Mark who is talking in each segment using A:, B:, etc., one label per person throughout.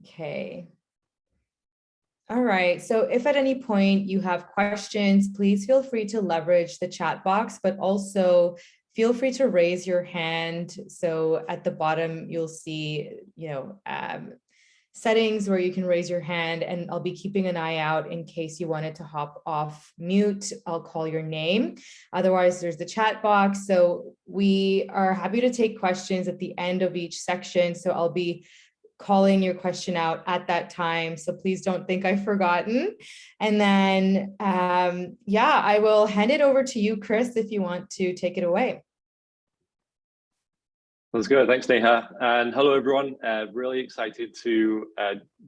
A: Okay. All right. So if at any point you have questions, please feel free to leverage the chat box, but also feel free to raise your hand. So at the bottom, you'll see, settings where you can raise your hand, and I'll be keeping an eye out in case you wanted to hop off mute. I'll call your name. Otherwise, there's the chat box. So we are happy to take questions at the end of each section. So I'll be calling your question out at that time. So please don't think I've forgotten. And then, I will hand it over to you, Chris, if you want to take it away.
B: That's good. Thanks, Neha. And hello, everyone. Really excited to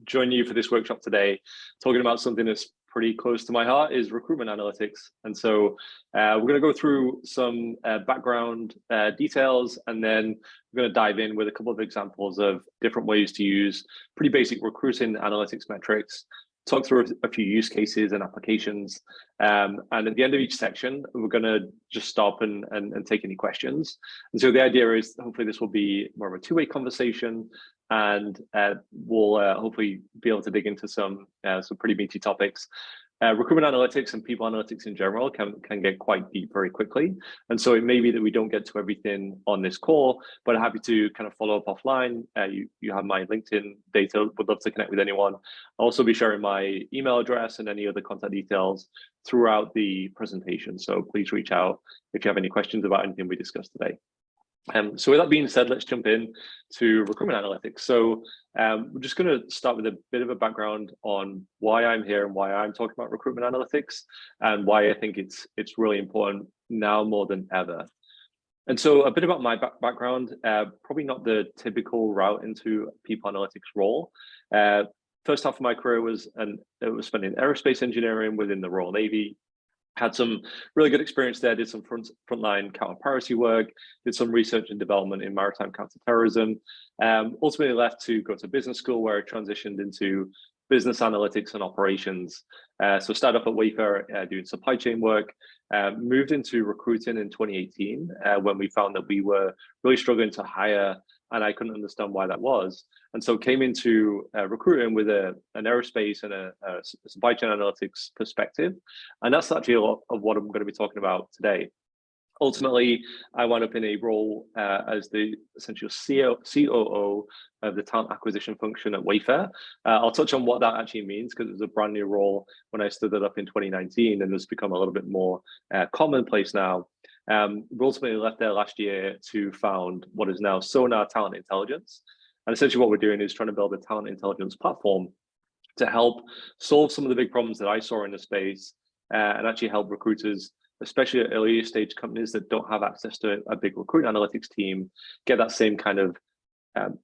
B: join you for this workshop today, talking about something that's pretty close to my heart, is recruitment analytics. And so we're going to go through some background details, and then we're going to dive in with a couple of examples of different ways to use pretty basic recruiting analytics metrics, talk through a few use cases and applications. And at the end of each section, we're going to just stop and take any questions. And so the idea is hopefully this will be more of a two-way conversation, and we'll hopefully be able to dig into some pretty meaty topics. Recruitment analytics and people analytics in general can get quite deep very quickly. And so it may be that we don't get to everything on this call, but I'm happy to kind of follow up offline. You have my LinkedIn data, would love to connect with anyone. I'll also be sharing my email address and any other contact details throughout the presentation. So please reach out if you have any questions about anything we discussed today. So with that being said, let's jump in to recruitment analytics. So we're just going to start with a bit of a background on why I'm here and why I'm talking about recruitment analytics, and why I think it's really important now more than ever. And so a bit about my background, probably not the typical route into a people analytics role. First half of my career was spent in aerospace engineering within the Royal Navy. Had some really good experience there, did some frontline counter-piracy work, did some research and development in maritime counterterrorism. Ultimately left to go to business school, where I transitioned into business analytics and operations. So started up at Wayfair doing supply chain work, moved into recruiting in 2018 when we found that we were really struggling to hire, and I couldn't understand why that was. And so came into recruiting with an aerospace and a supply chain analytics perspective. And that's actually a lot of what I'm going to be talking about today. Ultimately, I wound up in a role as the essential COO of the talent acquisition function at Wayfair. I'll touch on what that actually means, because it was a brand new role when I stood it up in 2019, and it's become a little bit more commonplace now. We ultimately left there last year to found what is now Sonar Talent Intelligence. And essentially what we're doing is trying to build a talent intelligence platform to help solve some of the big problems that I saw in the space, and actually help recruiters, especially at earlier stage companies that don't have access to a big recruitment analytics team, get that same kind of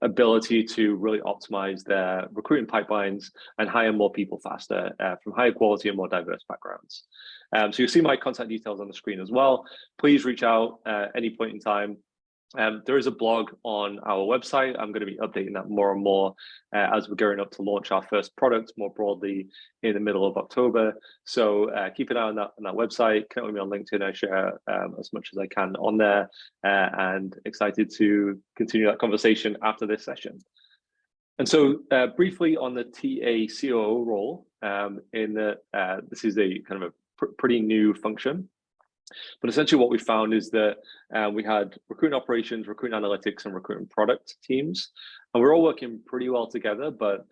B: ability to really optimize their recruiting pipelines and hire more people faster from higher quality and more diverse backgrounds. So you'll see my contact details on the screen as well. Please reach out at any point in time. There is a blog on our website. I'm going to be updating that more and more as we're gearing up to launch our first product more broadly in the middle of October. So keep an eye on that website. Connect with me on LinkedIn. I share as much as I can on there, and excited to continue that conversation after this session. And so briefly on the TA COO role, this is a kind of a pretty new function. But essentially what we found is that we had recruitment operations, recruitment analytics, and recruitment product teams. And we're all working pretty well together, but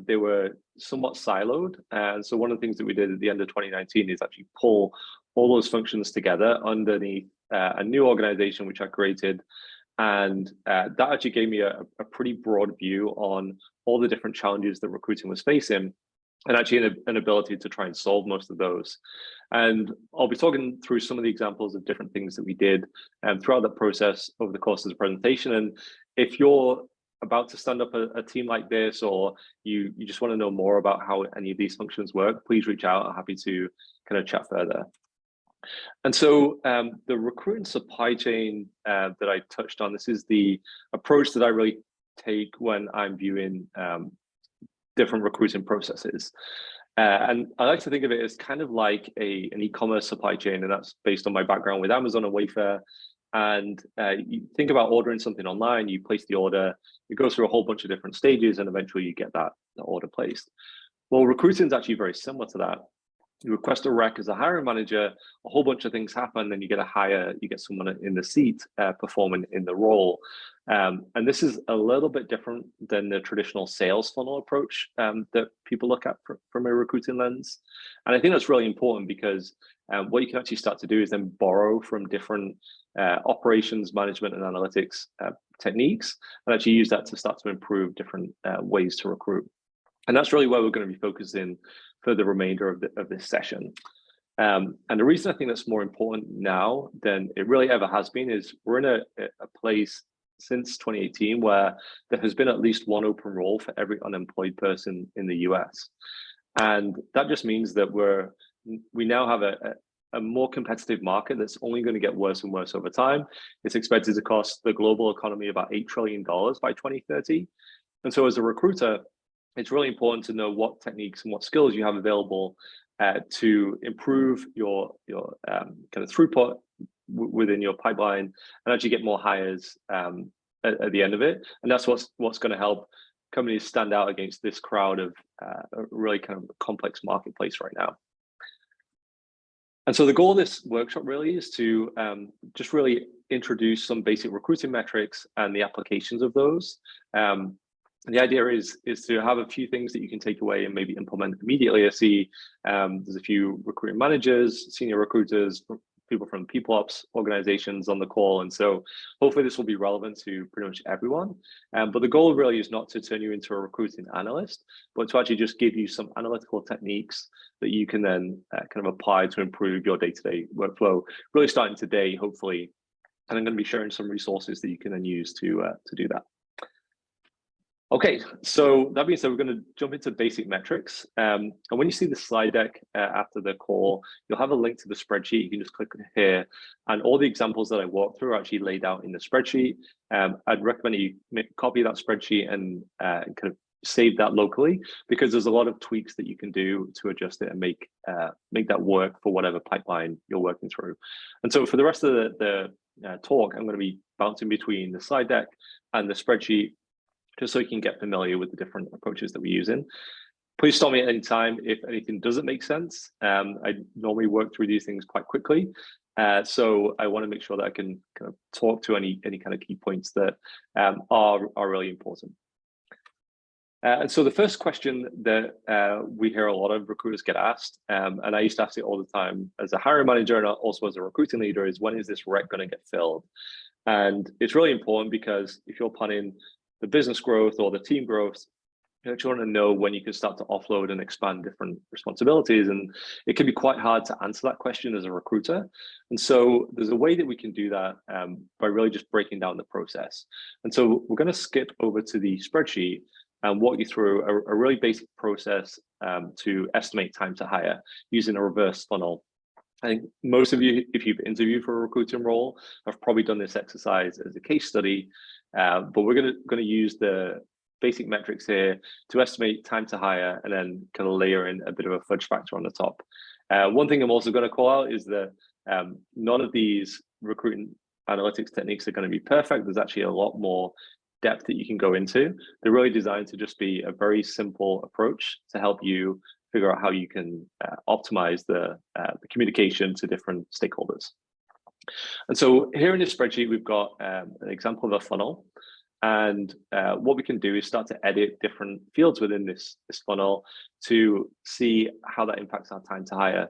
B: they were somewhat siloed. And so one of the things that we did at the end of 2019 is actually pull all those functions together underneath a new organization, which I created. And that actually gave me a pretty broad view on all the different challenges that recruiting was facing, and actually an ability to try and solve most of those. And I'll be talking through some of the examples of different things that we did throughout that process over the course of the presentation. And if you're about to stand up a team like this, or you just want to know more about how any of these functions work, please reach out. I'm happy to kind of chat further. And so the recruiting supply chain that I touched on, this is the approach that I really take when I'm viewing different recruiting processes. And I like to think of it as kind of like an e-commerce supply chain, and that's based on my background with Amazon and Wayfair. And you think about ordering something online, you place the order, it goes through a whole bunch of different stages, and eventually you get that order placed. Well, recruiting is actually very similar to that. You request a rec as a hiring manager, a whole bunch of things happen, then you get a hire, you get someone in the seat performing in the role. And this is a little bit different than the traditional sales funnel approach that people look at from a recruiting lens. And I think that's really important because what you can actually start to do is then borrow from different operations, management, and analytics techniques, and actually use that to start to improve different ways to recruit. And that's really where we're going to be focusing for the remainder of this session. And the reason I think that's more important now than it really ever has been is we're in a place since 2018 where there has been at least one open role for every unemployed person in the US. And that just means that we now have a more competitive market that's only going to get worse and worse over time. It's expected to cost the global economy about $8 trillion by 2030. And so as a recruiter, it's really important to know what techniques and what skills you have available to improve your kind of throughput within your pipeline and actually get more hires at the end of it. And that's what's going to help companies stand out against this crowd of a really kind of complex marketplace right now. And so the goal of this workshop really is to just really introduce some basic recruiting metrics and the applications of those. And the idea is to have a few things that you can take away and maybe implement immediately. I see there's a few recruiting managers, senior recruiters, people from people ops organizations on the call. And so hopefully this will be relevant to pretty much everyone. But the goal really is not to turn you into a recruiting analyst, but to actually just give you some analytical techniques that you can then kind of apply to improve your day-to-day workflow, really starting today, hopefully. And I'm going to be sharing some resources that you can then use to do that. Okay, so that being said, we're going to jump into basic metrics. And when you see the slide deck after the call, you'll have a link to the spreadsheet. You can just click here, and all the examples that I walk through are actually laid out in the spreadsheet. I'd recommend you make a copy of that spreadsheet and kind of save that locally, because there's a lot of tweaks that you can do to adjust it and make that work for whatever pipeline you're working through. And so for the rest of the talk, I'm going to be bouncing between the slide deck and the spreadsheet, just so you can get familiar with the different approaches that we're using. Please stop me at any time if anything doesn't make sense. I normally work through these things quite quickly. So I want to make sure that I can kind of talk to any kind of key points that are really important. And so the first question that we hear a lot of recruiters get asked, and I used to ask it all the time as a hiring manager and also as a recruiting leader, is when is this rec going to get filled? And it's really important because if you're planning the business growth or the team growth, you actually want to know when you can start to offload and expand different responsibilities. And it can be quite hard to answer that question as a recruiter. And so there's a way that we can do that by really just breaking down the process. And so we're going to skip over to the spreadsheet and walk you through a really basic process to estimate time to hire using a reverse funnel. I think most of you, if you've interviewed for a recruiting role, have probably done this exercise as a case study. But we're going to use the basic metrics here to estimate time to hire and then kind of layer in a bit of a fudge factor on the top. One thing I'm also going to call out is that none of these recruiting analytics techniques are going to be perfect. There's actually a lot more depth that you can go into. They're really designed to just be a very simple approach to help you figure out how you can optimize the communication to different stakeholders. And so here in this spreadsheet, we've got an example of a funnel. And what we can do is start to edit different fields within this funnel to see how that impacts our time to hire.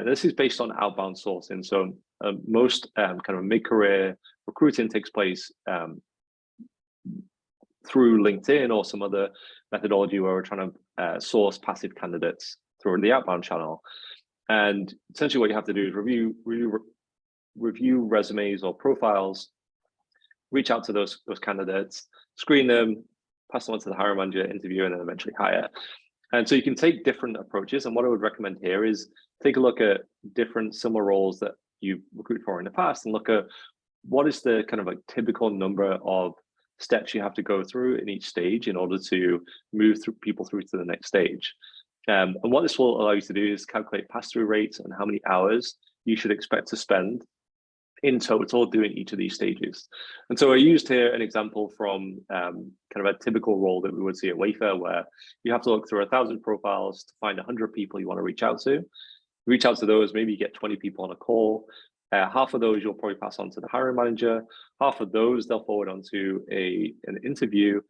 B: This is based on outbound sourcing. So most kind of mid-career recruiting takes place through LinkedIn or some other methodology where we're trying to source passive candidates through the outbound channel. And essentially what you have to do is review resumes or profiles, reach out to those candidates, screen them, pass them on to the hiring manager, interview, and then eventually hire. And so you can take different approaches. And what I would recommend here is take a look at different similar roles that you've recruited for in the past and look at what is the kind of a typical number of steps you have to go through in each stage in order to move people through to the next stage. And what this will allow you to do is calculate pass-through rates and how many hours you should expect to spend in total doing each of these stages. And so I used here an example from kind of a typical role that we would see at Wayfair, where you have to look through 1,000 profiles to find 100 people you want to reach out to. Reach out to those, maybe you get 20 people on a call. Half of those you'll probably pass on to the hiring manager. Half of those they'll forward on to an interview.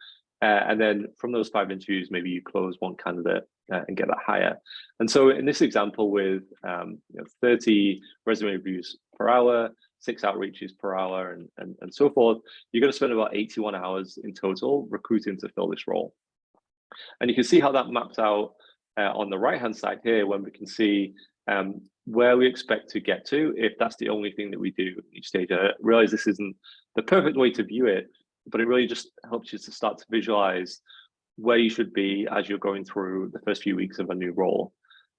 B: And then from those 5 interviews, maybe you close one candidate and get that hire. And so in this example with 30 resume reviews per hour, 6 outreaches per hour, and so forth, you're going to spend about 81 hours in total recruiting to fill this role. And you can see how that maps out on the right-hand side here, when we can see where we expect to get to if that's the only thing that we do each stage. I realize this isn't the perfect way to view it, but it really just helps you to start to visualize where you should be as you're going through the first few weeks of a new role.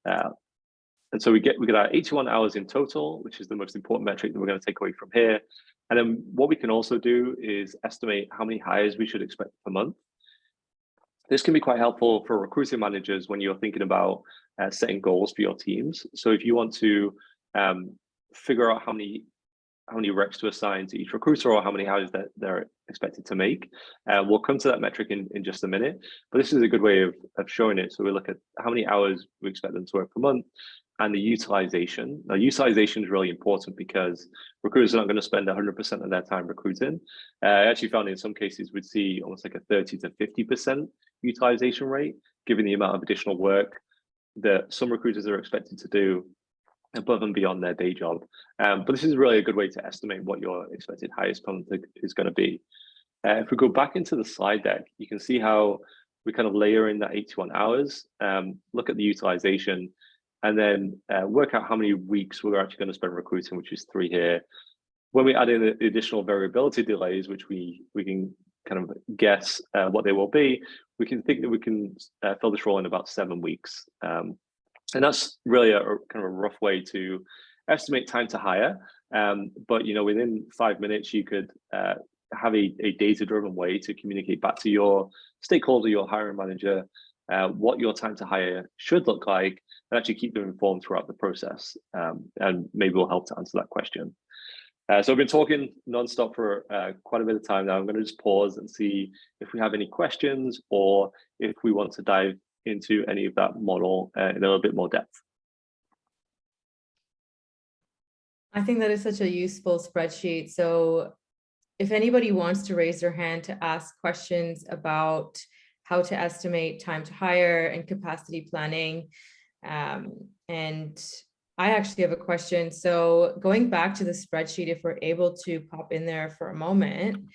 B: And so we get our 81 hours in total, which is the most important metric that we're going to take away from here. And then what we can also do is estimate how many hires we should expect per month. This can be quite helpful for recruiting managers when you're thinking about setting goals for your teams. So if you want to figure out how many reps to assign to each recruiter, or how many hires that they're expected to make, we'll come to that metric in just a minute. But this is a good way of showing it. So we look at how many hours we expect them to work per month, and the utilization. Now, utilization is really important because recruiters are not going to spend 100% of their time recruiting. I actually found in some cases we'd see almost like a 30 to 50% utilization rate, given the amount of additional work that some recruiters are expected to do above and beyond their day job. But this is really a good way to estimate what your expected hires per month is going to be. If we go back into the slide deck, you can see how we kind of layer in that 81 hours, look at the utilization, and then work out how many weeks we're actually going to spend recruiting, which is 3 here. When we add in the additional variability delays, which we can kind of guess what they will be, we can think that we can fill this role in about 7 weeks. And that's really a kind of a rough way to estimate time to hire. But within 5 minutes, you could have a data-driven way to communicate back to your stakeholder, your hiring manager, what your time to hire should look like, and actually keep them informed throughout the process. And maybe we'll help to answer that question. So I've been talking nonstop for quite a bit of time now. I'm going to just pause and see if we have any questions, or if we want to dive into any of that model in a little bit more depth.
A: I think that is such a useful spreadsheet. So if anybody wants to raise their hand to ask questions about how to estimate time to hire and capacity planning, and I actually have a question. So going back to the spreadsheet, if we're able to pop in there for a moment,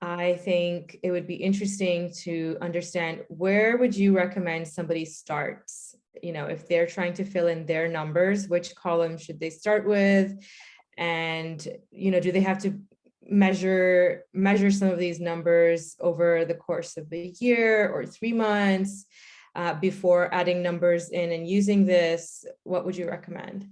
A: I think it would be interesting to understand, where would you recommend somebody starts? If they're trying to fill in their numbers, which column should they start with? And, do they have to measure some of these numbers over the course of a year or 3 months before adding numbers in and using this? What would you recommend?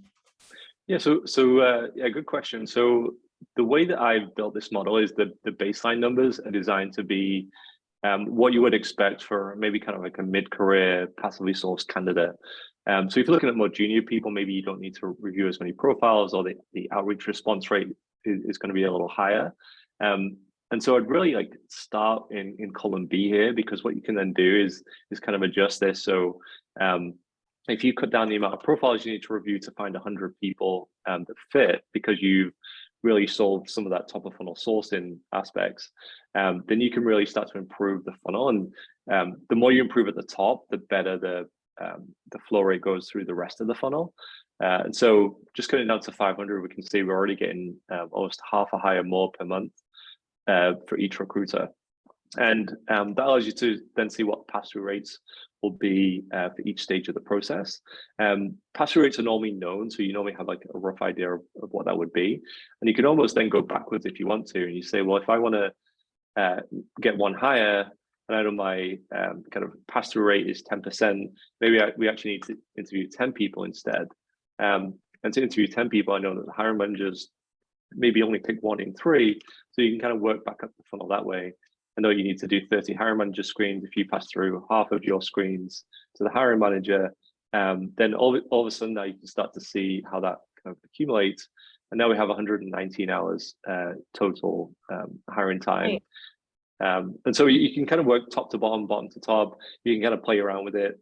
B: Yeah, yeah, good question. So the way that I've built this model is the baseline numbers are designed to be what you would expect for maybe kind of like a mid-career passively sourced candidate. So if you're looking at more junior people, maybe you don't need to review as many profiles, or the outreach response rate is going to be a little higher. And so I'd really like start in column B here, because what you can then do is kind of adjust this. So if you cut down the amount of profiles you need to review to find 100 people that fit, because you've really solved some of that top of funnel sourcing aspects, then you can really start to improve the funnel. And the more you improve at the top, the better the flow rate goes through the rest of the funnel. And so just cutting down to 500, we can see we're already getting almost half a hire more per month for each recruiter. And that allows you to then see what pass-through rates will be for each stage of the process. Pass-through rates are normally known, so you normally have like a rough idea of what that would be. And you can almost then go backwards if you want to, and you say, well, if I want to get one hire, and I know my kind of pass-through rate is 10%, maybe we actually need to interview 10 people instead. And to interview 10 people, I know that the hiring managers maybe only pick 1 in 3, so you can kind of work back up the funnel that way. I know you need to do 30 hiring manager screens. If you pass through half of your screens to the hiring manager, then all of a sudden now you can start to see how that kind of accumulates. and now we have 119 hours total hiring time. And so you can kind of work top to bottom, bottom to top. You can kind of play around with it.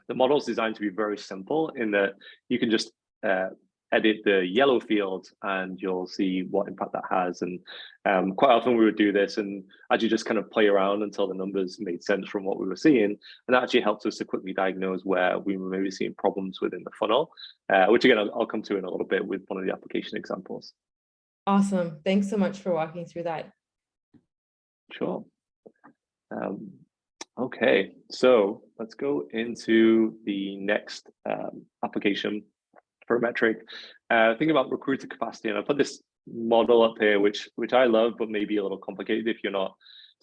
B: The model is designed to be very simple in that you can just edit the yellow field and you'll see what impact that has. And quite often we would do this and actually just kind of play around until the numbers made sense from what we were seeing. And that actually helps us to quickly diagnose where we were maybe seeing problems within the funnel, which again, I'll come to in a little bit with one of the application examples.
A: Awesome. Thanks so much for walking through that.
B: Sure. Okay, so let's go into the next application for a metric. Think about recruiter capacity, and I put this model up here, which I love, but maybe a little complicated if you're not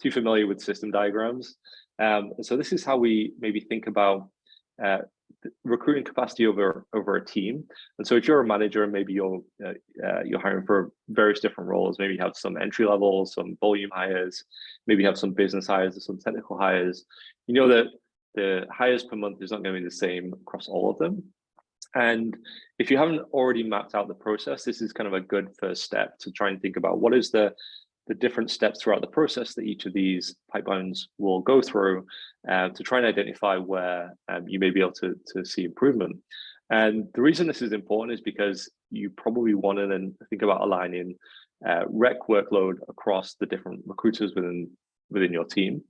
B: too familiar with system diagrams. So this is how we maybe think about recruiting capacity over a team. And so if you're a manager, maybe you're hiring for various different roles. Maybe you have some entry level, some volume hires, maybe you have some business hires or some technical hires. You know that the hires per month is not going to be the same across all of them. And if you haven't already mapped out the process, this is kind of a good first step to try and think about what is the different steps throughout the process that each of these pipelines will go through to try and identify where you may be able to see improvement. And the reason this is important is because you probably want to then think about aligning rec workload across the different recruiters within your team.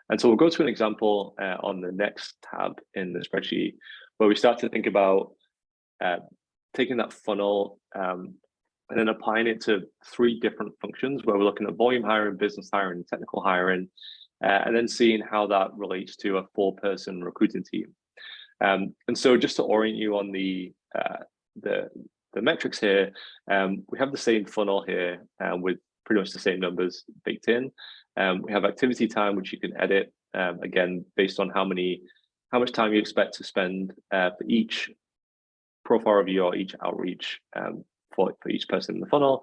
B: And so we'll go to an example on the next tab in the spreadsheet where we start to think about taking that funnel and then applying it to 3 different functions where we're looking at volume hiring, business hiring, technical hiring, and then seeing how that relates to a 4-person recruiting team. And so just to orient you on the metrics here, we have the same funnel here with pretty much the same numbers baked in. We have activity time, which you can edit, again, based on how much time you expect to spend for each profile review or each outreach for each person in the funnel,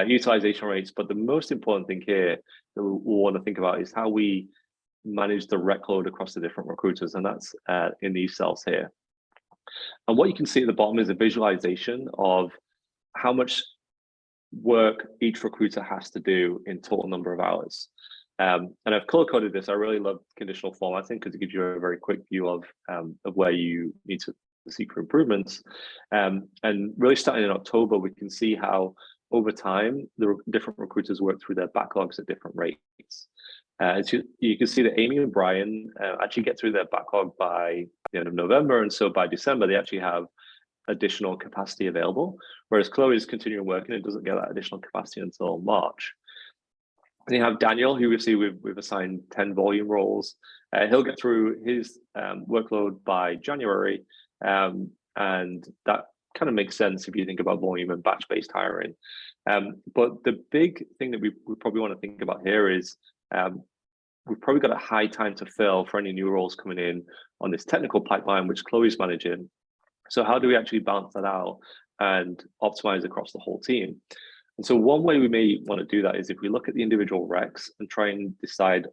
B: utilization rates. But the most important thing here that we want to think about is how we manage the rec load across the different recruiters, and that's in these cells here. And what you can see at the bottom is a visualization of how much work each recruiter has to do in total number of hours. And I've color-coded this. I really love conditional formatting because it gives you a very quick view of where you need to seek for improvements. And really starting in October, we can see how over time, the different recruiters work through their backlogs at different rates. So you can see that Amy and Brian actually get through their backlog by the end of November. And so by December, they actually have additional capacity available, whereas Chloe is continuing working and doesn't get that additional capacity until March. And you have Daniel, who we see we've assigned 10 volume roles. He'll get through his workload by January. And that kind of makes sense if you think about volume and batch-based hiring. But the big thing that we probably want to think about here is we've probably got a high time to fill for any new roles coming in on this technical pipeline, which Chloe's managing. So how do we actually balance that out and optimize across the whole team? And so one way we may want to do that is if we look at the individual recs and try and decide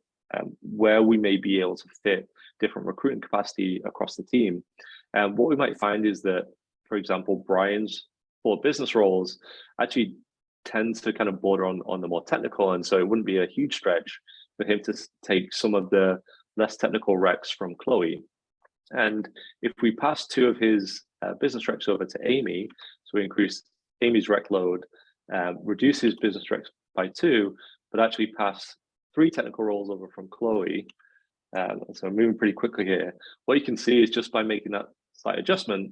B: where we may be able to fit different recruiting capacity across the team. What we might find is that, for example, Brian's 4 business roles actually tend to kind of border on the more technical. And so it wouldn't be a huge stretch for him to take some of the less technical recs from Chloe. And if we pass 2 of his business recs over to Amy, so we increase Amy's rec load, reduce his business recs by 2, but actually pass 3 technical roles over from Chloe. So I'm moving pretty quickly here. What you can see is just by making that slight adjustment,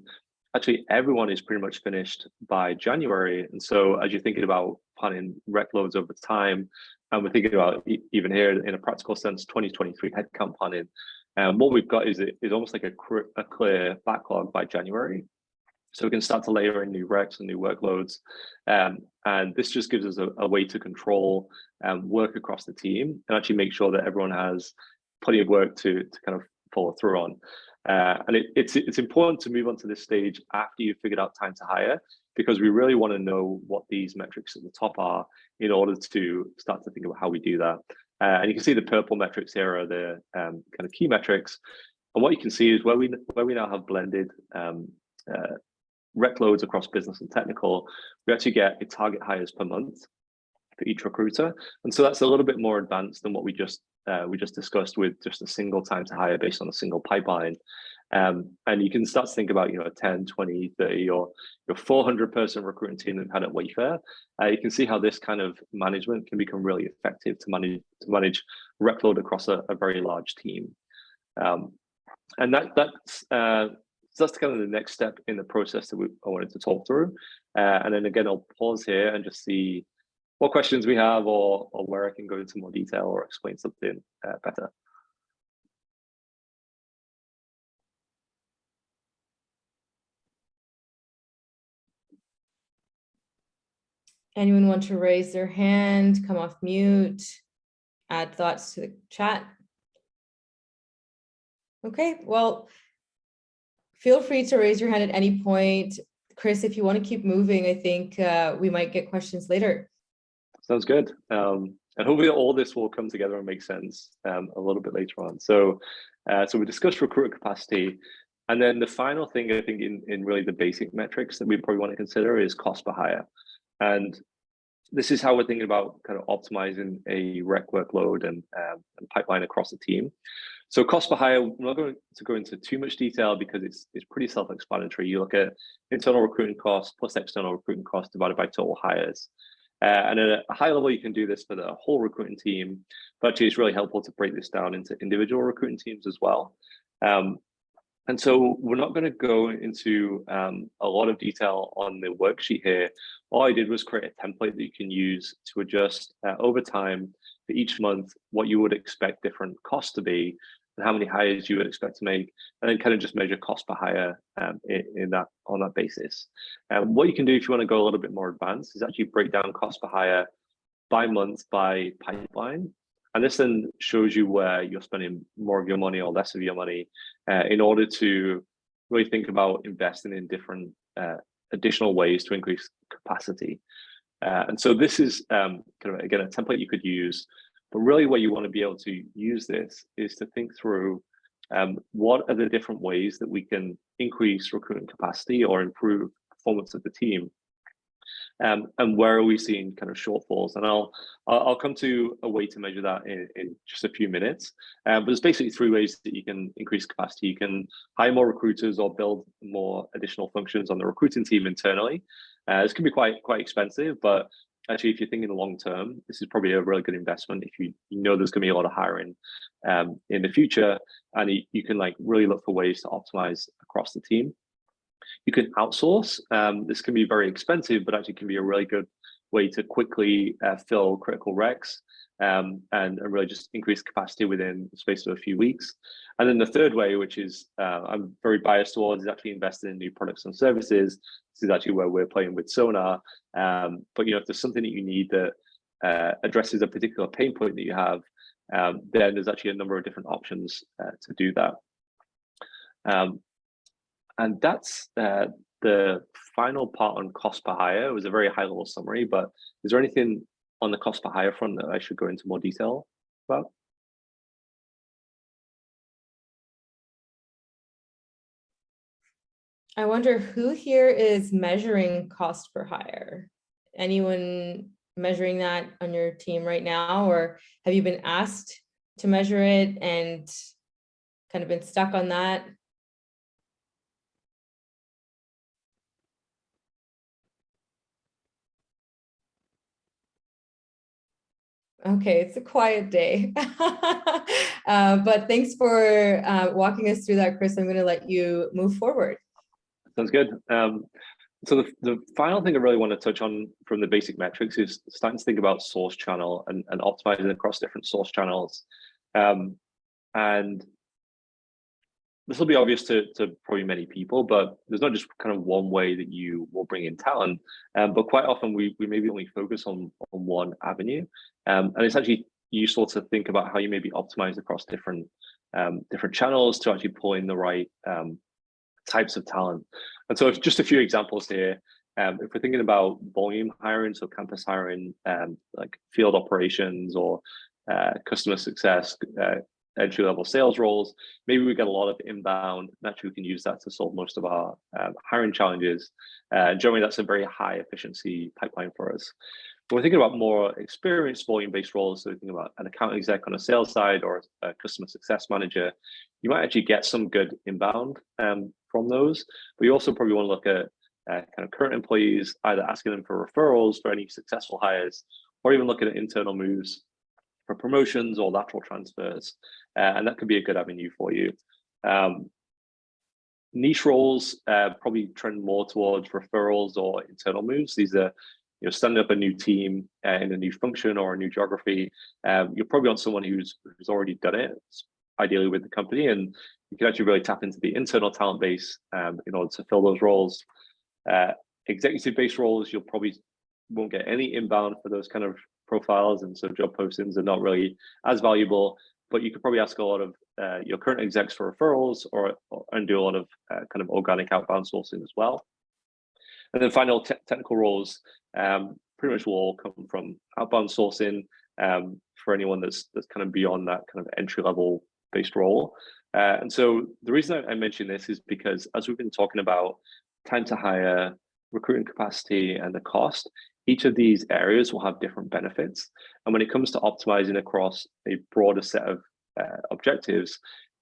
B: actually everyone is pretty much finished by January. And so as you're thinking about planning rec loads over time, and we're thinking about even here in a practical sense, 2023 headcount planning, what we've got is almost like a clear backlog by January. So we can start to layer in new recs and new workloads. And this just gives us a way to control work across the team and actually make sure that everyone has plenty of work to kind of follow through on. And it's important to move on to this stage after you've figured out time to hire, because we really want to know what these metrics at the top are in order to start to think about how we do that. And you can see the purple metrics here are the kind of key metrics. And what you can see is where we now have blended rec loads across business and technical, we actually get a target hires per month for each recruiter. And so that's a little bit more advanced than what we just discussed with just a single time to hire based on a single pipeline. And you can start to think about, a 10, 20, 30, or your 400 person recruiting team that we've had at Wayfair. You can see how this kind of management can become really effective to manage rec load across a very large team. And that's kind of the next step in the process that I wanted to talk through. And then again, I'll pause here and just see what questions we have, or where I can go into more detail or explain something better.
A: Anyone want to raise their hand, come off mute, add thoughts to the chat? Okay, well, feel free to raise your hand at any point. Chris, if you want to keep moving, I think we might get questions later.
B: Sounds good. And hopefully all this will come together and make sense a little bit later on. So we discussed recruiter capacity. And then the final thing, I think, in really the basic metrics that we probably want to consider is cost per hire. And this is how we're thinking about kind of optimizing a rec workload and pipeline across the team. So cost per hire, I'm not going to go into too much detail because it's pretty self-explanatory. You look at internal recruiting costs plus external recruiting costs divided by total hires. And at a high level, you can do this for the whole recruiting team, but actually it's really helpful to break this down into individual recruiting teams as well. And so we're not going to go into a lot of detail on the worksheet here. All I did was create a template that you can use to adjust over time for each month what you would expect different costs to be and how many hires you would expect to make, and then kind of just measure cost per hire on that basis. What you can do if you want to go a little bit more advanced is actually break down cost per hire by month by pipeline. And this then shows you where you're spending more of your money or less of your money in order to really think about investing in different additional ways to increase capacity. And so this is kind of, again, a template you could use, but really where you want to be able to use this is to think through what are the different ways that we can increase recruiting capacity or improve performance of the team. And where are we seeing kind of shortfalls? And I'll come to a way to measure that in just a few minutes. But there's basically three ways that you can increase capacity. You can hire more recruiters or build more additional functions on the recruiting team internally. This can be quite expensive, but actually, if you're thinking long term, this is probably a really good investment. If you know there's going to be a lot of hiring in the future, and you can really look for ways to optimize across the team. You can outsource. This can be very expensive, but actually can be a really good way to quickly fill critical recs and really just increase capacity within the space of a few weeks. And then the third way, which is I'm very biased towards, is actually investing in new products and services. This is actually where we're playing with Sonar. But if there's something that you need that addresses a particular pain point that you have, then there's actually a number of different options to do that. And that's the final part on cost per hire. It was a very high level summary, but is there anything on the cost per hire front that I should go into more detail about?
A: I wonder who here is measuring cost per hire? Anyone measuring that on your team right now, or have you been asked to measure it and kind of been stuck on that? Okay, it's a quiet day. But thanks for walking us through that, Chris. I'm going to let you move forward.
B: Sounds good. So the final thing I really want to touch on from the basic metrics is starting to think about source channel and optimizing across different source channels. And this will be obvious to probably many people, but there's not just kind of one way that you will bring in talent. But quite often we maybe only focus on one avenue. And it's actually useful to think about how you maybe optimize across different channels to actually pull in the right types of talent. And so just a few examples here. If we're thinking about volume hiring, so campus hiring, like field operations or customer success, entry-level sales roles. Maybe we get a lot of inbound. Naturally, we can use that to solve most of our hiring challenges. Generally, that's a very high efficiency pipeline for us. When we're thinking about more experienced volume-based roles, so thinking about an account exec on a sales side or a customer success manager, you might actually get some good inbound from those. But you also probably want to look at kind of current employees, either asking them for referrals for any successful hires, or even looking at internal moves for promotions or lateral transfers. And that could be a good avenue for you. Niche roles probably trend more towards referrals or internal moves. These are standing up a new team in a new function or a new geography. You'll probably want someone who's already done it, ideally with the company, and you can actually really tap into the internal talent base in order to fill those roles. Executive-based roles, you'll probably won't get any inbound for those kind of profiles, and so job postings are not really as valuable. But you could probably ask a lot of your current execs for referrals, and do a lot of kind of organic outbound sourcing as well. And then final technical roles pretty much will all come from outbound sourcing for anyone that's kind of beyond that kind of entry level based role. And so the reason I mention this is because as we've been talking about time to hire, recruiting capacity, and the cost, each of these areas will have different benefits. And when it comes to optimizing across a broader set of objectives,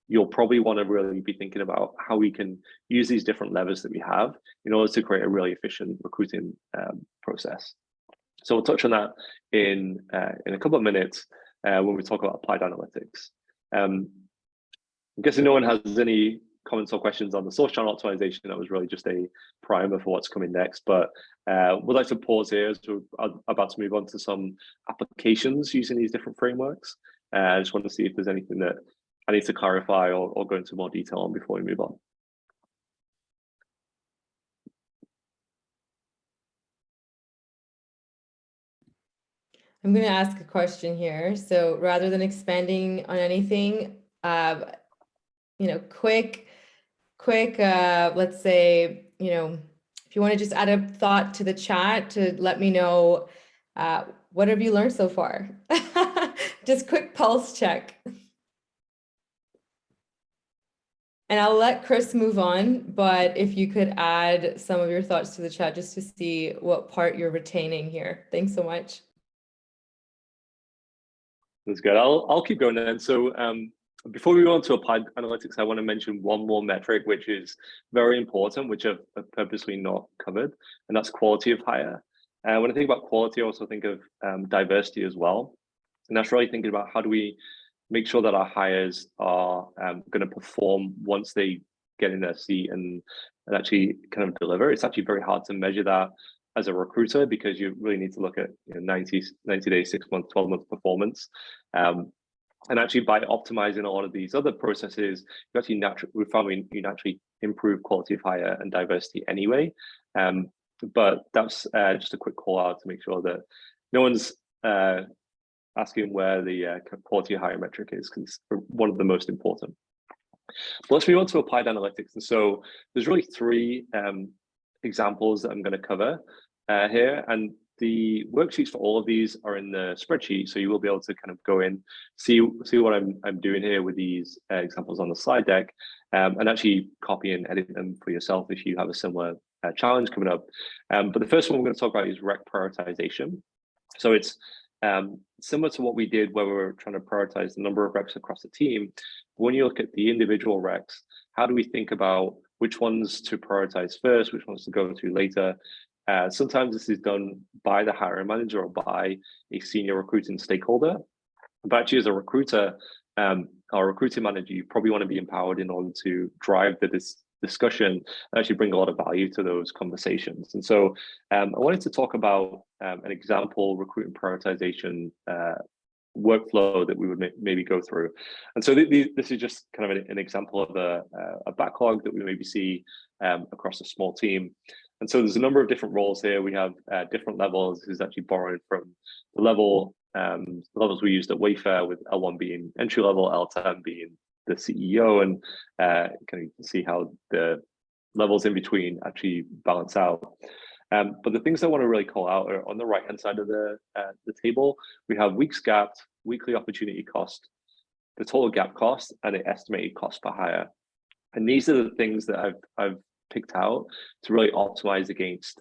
B: you'll probably want to really be thinking about how we can use these different levers that we have in order to create a really efficient recruiting process. So we'll touch on that in a couple of minutes when we talk about applied analytics. I'm guessing no one has any comments or questions on the source channel optimization. That was really just a primer for what's coming next, but we'd like to pause here as we're about to move on to some applications using these different frameworks. I just want to see if there's anything that I need to clarify or go into more detail on before we move on.
A: I'm going to ask a question here. So rather than expanding on anything, quick, let's say, if you want to just add a thought to the chat to let me know, what have you learned so far? Just quick pulse check. And I'll let Chris move on, but if you could add some of your thoughts to the chat just to see what part you're retaining here. Thanks so much.
B: That's good. I'll keep going then. So before we go on to applied analytics, I want to mention one more metric, which is very important, which I've purposely not covered, and that's quality of hire. When I think about quality, I also think of diversity as well. And that's really thinking about how do we make sure that our hires are going to perform once they get in their seat and actually kind of deliver. It's actually very hard to measure that as a recruiter because you really need to look at 90 days, 6 months, 12 months performance. And actually by optimizing a lot of these other processes, you actually we found you naturally improve quality of hire and diversity anyway. But that's just a quick call out to make sure that no one's asking where the quality of hire metric is, because it's one of the most important. But let's move on to applied analytics. And so there's really three examples that I'm going to cover here. And the worksheets for all of these are in the spreadsheet. So you will be able to kind of go in, see what I'm doing here with these examples on the slide deck, and actually copy and edit them for yourself if you have a similar challenge coming up. But the first one we're going to talk about is rec prioritization. So it's similar to what we did where we were trying to prioritize the number of recs across the team. When you look at the individual recs, how do we think about which ones to prioritize first, which ones to go to later? Sometimes this is done by the hiring manager or by a senior recruiting stakeholder. But actually as a recruiter or recruiting manager, you probably want to be empowered in order to drive the discussion and actually bring a lot of value to those conversations. And so I wanted to talk about an example recruiting prioritization workflow that we would maybe go through. And so this is just kind of an example of a backlog that we maybe see across a small team. And so there's a number of different roles here. We have different levels. This is actually borrowed from the levels we used at Wayfair, with L1 being entry level, L10 being the CEO, and kind of see how the levels in between actually balance out. But the things I want to really call out are on the right hand side of the table. We have weeks gapped, weekly opportunity cost, the total gap cost, and the estimated cost per hire. And these are the things that I've picked out to really optimize against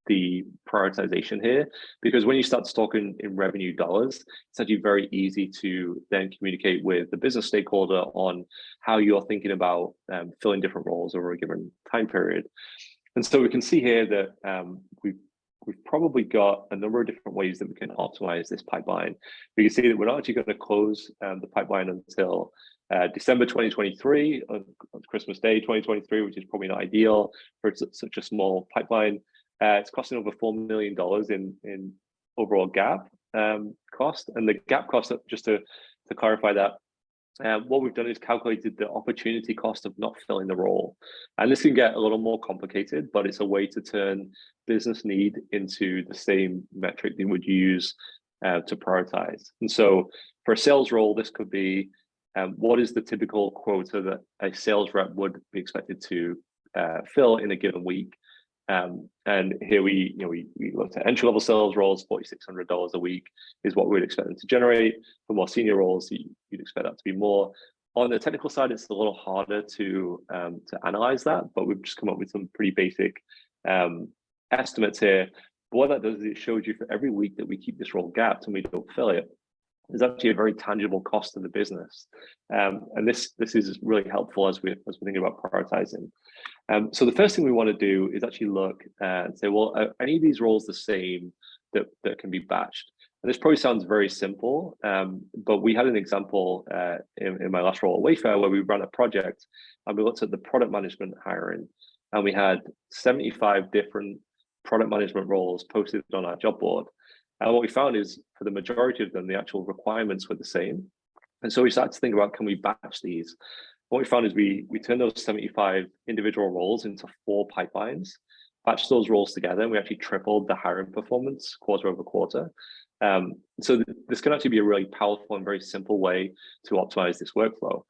B: the prioritization here, because when you start to talk in revenue dollars, it's actually very easy to then communicate with the business stakeholder on how you're thinking about filling different roles over a given time period. And so we can see here that we've probably got a number of different ways that we can optimize this pipeline. We can see that we're not actually going to close the pipeline until December 2023, on Christmas Day 2023, which is probably not ideal for such a small pipeline. It's costing over $4 million in overall gap cost. And the gap cost, just to clarify that, what we've done is calculated the opportunity cost of not filling the role. And this can get a little more complicated, but it's a way to turn business need into the same metric that you would use to prioritize. And so for a sales role, this could be what is the typical quota that a sales rep would be expected to fill in a given week. And here we looked at entry-level sales roles. $4,600 a week is what we'd expect them to generate. For more senior roles, you'd expect that to be more. On the technical side, it's a little harder to analyze that, but we've just come up with some pretty basic estimates here. But what that does is it shows you for every week that we keep this role gapped and we don't fill it, there's actually a very tangible cost to the business. And this is really helpful as we're thinking about prioritizing. So the first thing we want to do is actually look and say, well, are any of these roles the same that can be batched? And this probably sounds very simple, but we had an example in my last role at Wayfair where we ran a project and we looked at the product management hiring, and we had 75 different product management roles posted on our job board. And what we found is for the majority of them, the actual requirements were the same. And so we started to think about, can we batch these? What we found is we turned those 75 individual roles into 4 pipelines, batched those roles together, and we actually tripled the hiring performance quarter over quarter. So this can actually be a really powerful and very simple way to optimize this workflow.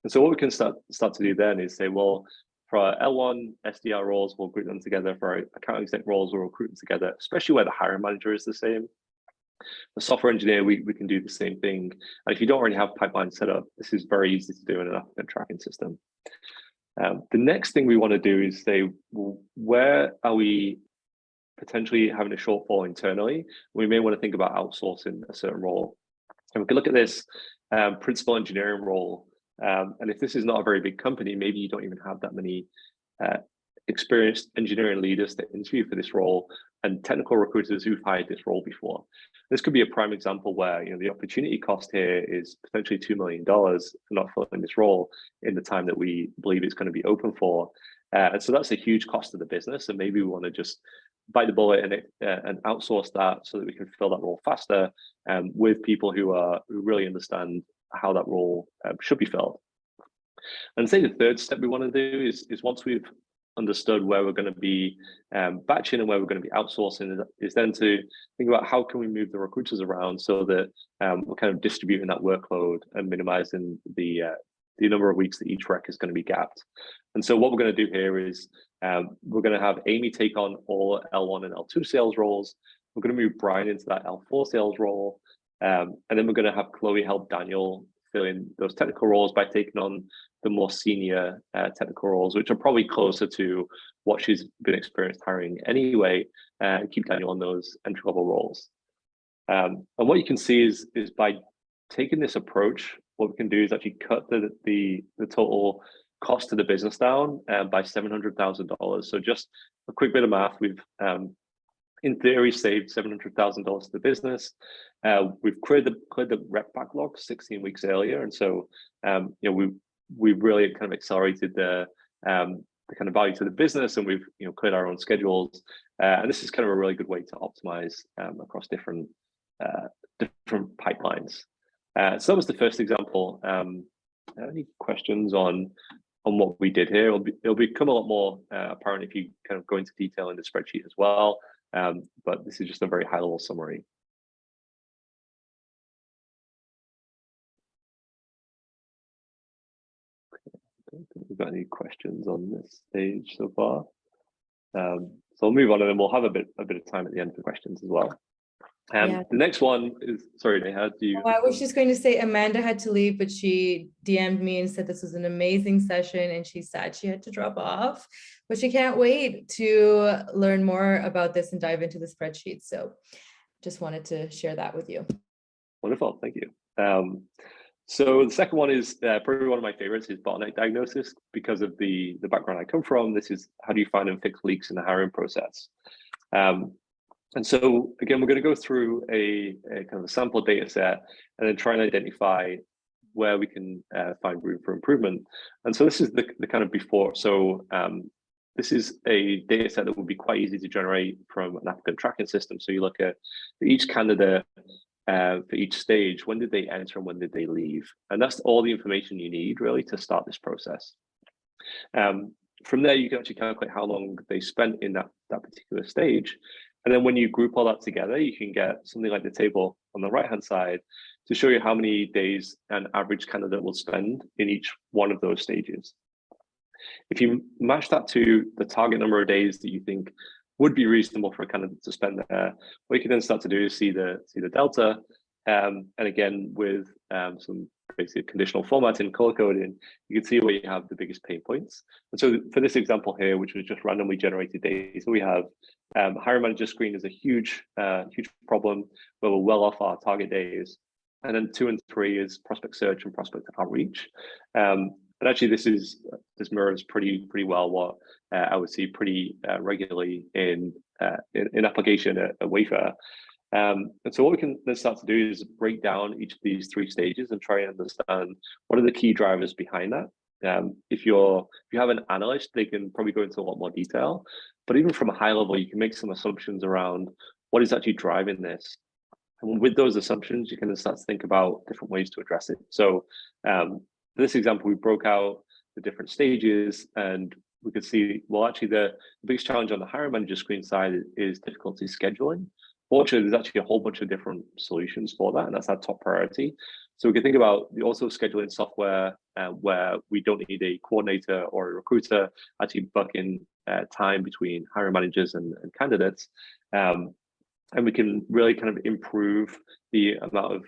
B: And so what we can start to do then is say, well, for our L1 SDR roles, we'll group them together. For our account exec roles, we'll recruit them together, especially where the hiring manager is the same. The software engineer, we can do the same thing. And if you don't already have pipeline set up, this is very easy to do in an applicant tracking system. The next thing we want to do is say, well, where are we potentially having a shortfall internally? We may want to think about outsourcing a certain role. And we can look at this principal engineering role. And if this is not a very big company, maybe you don't even have that many experienced engineering leaders to interview for this role and technical recruiters who've hired this role before. This could be a prime example where the opportunity cost here is potentially $2 million for not filling this role in the time that we believe it's going to be open for. And so that's a huge cost to the business. And maybe we want to just bite the bullet and outsource that so that we can fill that role faster with people who really understand how that role should be filled. And say the third step we want to do is once we've understood where we're going to be batching and where we're going to be outsourcing, is then to think about how can we move the recruiters around so that we're kind of distributing that workload and minimizing the number of weeks that each rec is going to be gapped. And so what we're going to do here is we're going to have Amy take on all L1 and L2 sales roles. We're going to move Brian into that L4 sales role. And then we're going to have Chloe help Daniel fill in those technical roles by taking on the more senior technical roles, which are probably closer to what she's been experienced hiring anyway, and keep Daniel on those entry-level roles. And what you can see is by taking this approach, what we can do is actually cut the total cost to the business down by $700,000. So just a quick bit of math, we've in theory saved $700,000 to the business. We've cleared the rep backlog 16 weeks earlier, and so we've really kind of accelerated the kind of value to the business, and we've cleared our own schedules. And this is kind of a really good way to optimize across different pipelines. So that was the first example. Any questions on what we did here? It'll become a lot more apparent if you kind of go into detail in the spreadsheet as well. But this is just a very high-level summary. I don't think we've got any questions on this stage so far. So I'll move on, and then we'll have a bit of time at the end for questions as well.
A: Yeah.
B: The next one is, sorry, Neha, do you?
A: Oh, I was just going to say Amanda had to leave, but she DM'd me and said this was an amazing session and she said she had to drop off, but she can't wait to learn more about this and dive into the spreadsheet. So just wanted to share that with you.
B: Wonderful, thank you. So the second one is probably one of my favorites is bottleneck diagnosis because of the background I come from. This is how do you find and fix leaks in the hiring process? And so again, we're going to go through a kind of a sample data set and then try and identify where we can find room for improvement. And so this is the kind of before. So this is a data set that would be quite easy to generate from an applicant tracking system. So you look at for each candidate, for each stage, when did they enter and when did they leave? And that's all the information you need really to start this process. From there, you can actually calculate how long they spent in that particular stage. And then when you group all that together, you can get something like the table on the right-hand side to show you how many days an average candidate will spend in each one of those stages. If you match that to the target number of days that you think would be reasonable for a candidate to spend there, what you can then start to do is see the delta. And again, with some basic conditional formatting, color coding, you can see where you have the biggest pain points. And so for this example here, which was just randomly generated data, we have hiring manager screen is a huge problem where we're well off our target days. And then 2 and 3 is prospect search and prospect outreach. But actually, this mirrors pretty well what I would see pretty regularly in application at Wayfair. And so what we can then start to do is break down each of these 3 stages and try and understand what are the key drivers behind that. If you have an analyst, they can probably go into a lot more detail. But even from a high level, you can make some assumptions around what is actually driving this. And with those assumptions, you can then start to think about different ways to address it. So for this example, we broke out the different stages and we could see, well, actually the biggest challenge on the hiring manager screen side is difficulty scheduling. Fortunately, there's actually a whole bunch of different solutions for that, and that's our top priority. So we can think about the also scheduling software where we don't need a coordinator or a recruiter actually bucking time between hiring managers and candidates. And we can really kind of improve the amount of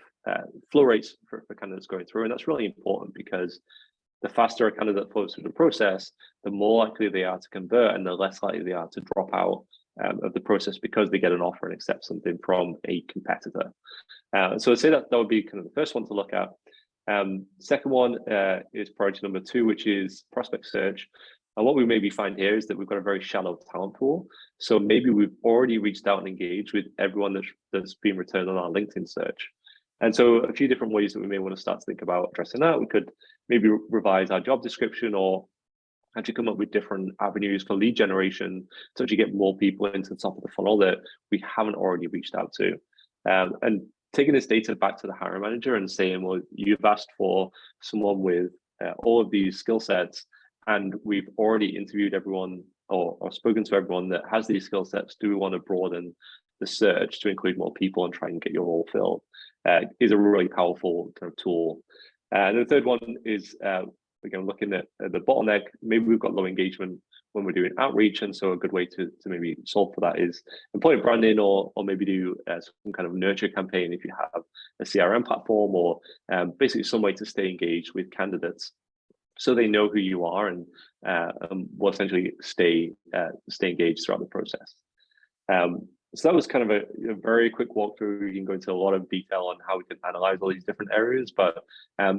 B: flow rates for candidates going through. And that's really important because the faster a candidate flows through the process, the more likely they are to convert and the less likely they are to drop out of the process because they get an offer and accept something from a competitor. So I'd say that would be kind of the first one to look at. Second one is priority number 2, which is prospect search. And what we maybe find here is that we've got a very shallow talent pool. So maybe we've already reached out and engaged with everyone that's been returned on our LinkedIn search. And so a few different ways that we may want to start to think about addressing that. We could maybe revise our job description or actually come up with different avenues for lead generation to actually get more people into the top of the funnel that we haven't already reached out to. And taking this data back to the hiring manager and saying, well, you've asked for someone with all of these skill sets, and we've already interviewed everyone or spoken to everyone that has these skill sets. Do we want to broaden the search to include more people and try and get your role filled? Is a really powerful kind of tool. And the third one is, again, looking at the bottleneck. Maybe we've got low engagement when we're doing outreach. And so a good way to maybe solve for that is employer branding or maybe do some kind of nurture campaign if you have a CRM platform or basically some way to stay engaged with candidates so they know who you are and will essentially stay engaged throughout the process. So that was kind of a very quick walkthrough. You can go into a lot of detail on how we can analyze all these different areas, but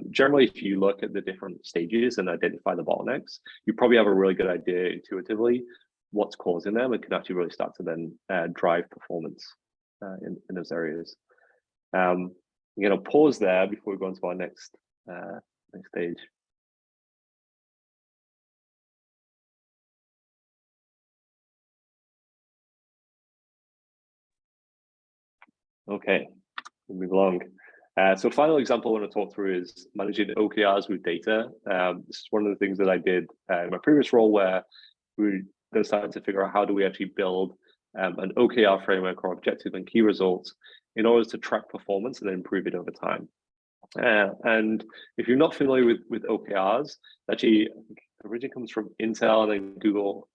B: generally, if you look at the different stages and identify the bottlenecks, you probably have a really good idea intuitively what's causing them and can actually really start to then drive performance in those areas. I'm going to pause there before we go on to our next stage. Okay, we'll move along. So final example I want to talk through is managing OKRs with data. This is one of the things that I did in my previous role where we decided to figure out how do we actually build an OKR framework or objective and key results in order to track performance and then improve it over time. And if you're not familiar with OKRs, actually originally comes from Intel, and then Google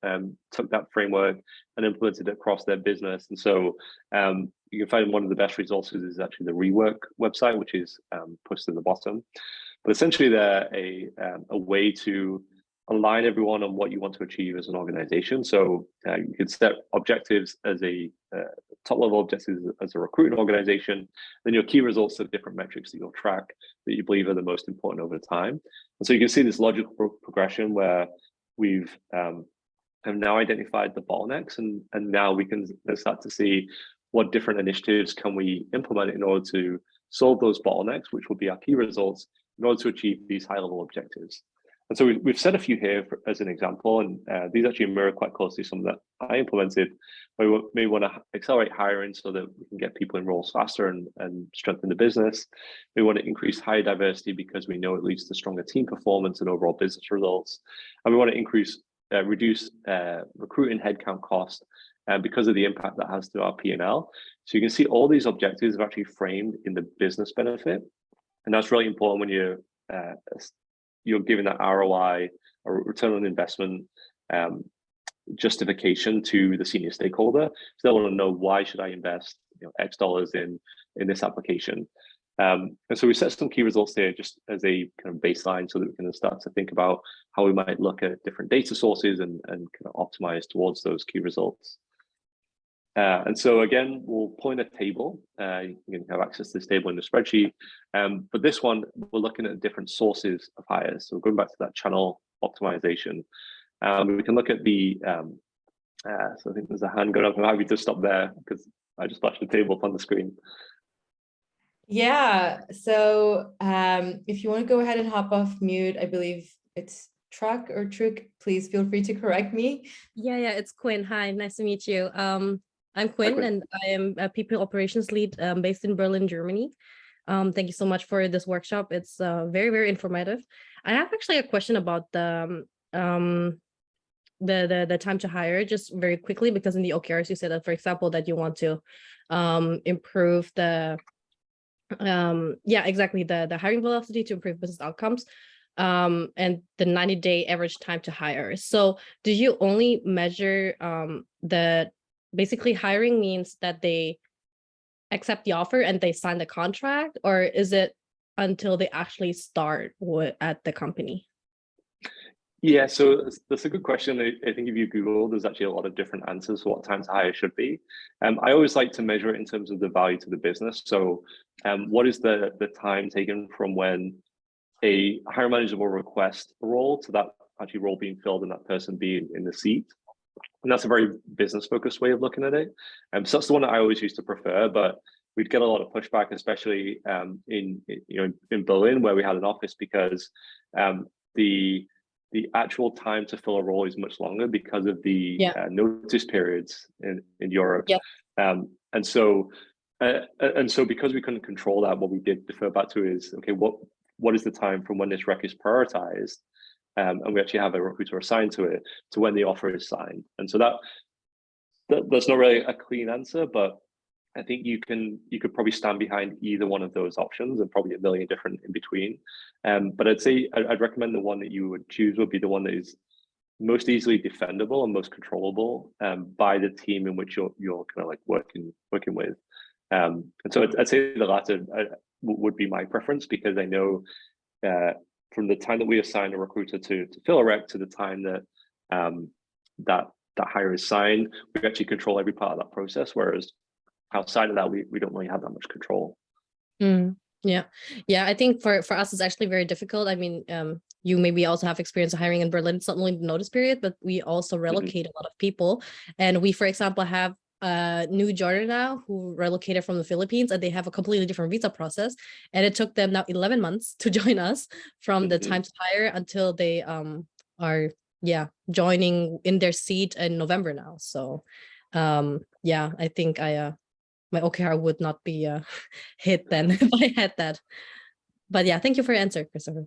B: took that framework and implemented it across their business. And so you can find one of the best resources is actually the Rework website, which is posted at the bottom. But essentially, they're a way to align everyone on what you want to achieve as an organization. So you can set objectives as a top level objectives as a recruiting organization. Then your key results are different metrics that you'll track that you believe are the most important over time. And so you can see this logical progression where we've have now identified the bottlenecks, and now we can start to see what different initiatives can we implement in order to solve those bottlenecks, which will be our key results in order to achieve these high level objectives. And so we've set a few here as an example, and these actually mirror quite closely some that I implemented. We may want to accelerate hiring so that we can get people in roles faster and strengthen the business. We want to increase hire diversity because we know it leads to stronger team performance and overall business results. And we want to reduce recruiting headcount cost because of the impact that has to our P&L. So you can see all these objectives are actually framed in the business benefit. And that's really important when you're giving that ROI or return on investment justification to the senior stakeholder. So they want to know, why should I invest X dollars in this application? And so we set some key results there just as a kind of baseline so that we can start to think about how we might look at different data sources and kind of optimize towards those key results. And so again, we'll point a table. You can have access to this table in the spreadsheet. But this one, we're looking at different sources of hires. So going back to that channel optimization, we can look at the, so I think there's a hand going up. I'm happy to stop there because I just flashed the table up on the screen.
A: Yeah, so if you want to go ahead and hop off mute, I believe it's Truck or Truck, please feel free to correct me.
C: Yeah, it's Quinn. Hi, nice to meet you. I'm Quinn, and I am a people operations lead based in Berlin, Germany. Thank you so much for this workshop. It's very, very informative. I have actually a question about the time to hire, just very quickly, because in the OKRs you said that, for example, that you want to improve the the hiring velocity to improve business outcomes, and the 90-day average time to hire. So do you only measure the basically hiring means that they accept the offer and they sign the contract, or is it until they actually start at the company?
B: Yeah, so that's a good question. I think if you Google, there's actually a lot of different answers for what time to hire should be. I always like to measure it in terms of the value to the business. So what is the time taken from when a hiring manager will request a role to that actually role being filled and that person being in the seat? And that's a very business-focused way of looking at it. So that's the one that I always used to prefer, but we'd get a lot of pushback, especially in Berlin, where we had an office, because the actual time to fill a role is much longer because of the notice periods in Europe. And so because we couldn't control that, what we did defer back to is, okay, what is the time from when this rec is prioritized, and we actually have a recruiter assigned to it, to when the offer is signed. And so that's not really a clean answer, but I think you could probably stand behind either one of those options, and probably a million different in between. But I'd recommend the one that you would choose would be the one that is most easily defendable and most controllable by the team in which you're kind of like working with. And so I'd say the latter would be my preference, because I know from the time that we assign a recruiter to fill a rec to the time that that hire is signed, we actually control every part of that process, whereas outside of that, we don't really have that much control.
C: Yeah, I think for us it's actually very difficult. I mean, you maybe also have experience of hiring in Berlin. It's not only the notice period, but we also relocate a lot of people. And we, for example, have a new joiner now who relocated from the Philippines, and they have a completely different visa process. And it took them now 11 months to join us from the time to hire until they are joining in their seat in November now. So I think my OKR would not be hit then if I had that. But yeah, thank you for your answer, Christopher.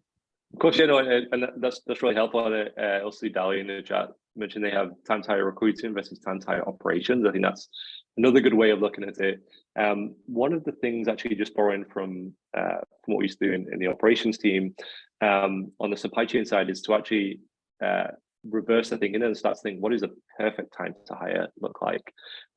B: Of course, and that's really helpful. Also, Dali in the chat mentioned they have time to hire recruiting versus time to hire operations. I think that's another good way of looking at it. One of the things, actually, just borrowing from what we used to do in the operations team on the supply chain side, is to actually reverse the thinking and start to think, what is a perfect time to hire look like?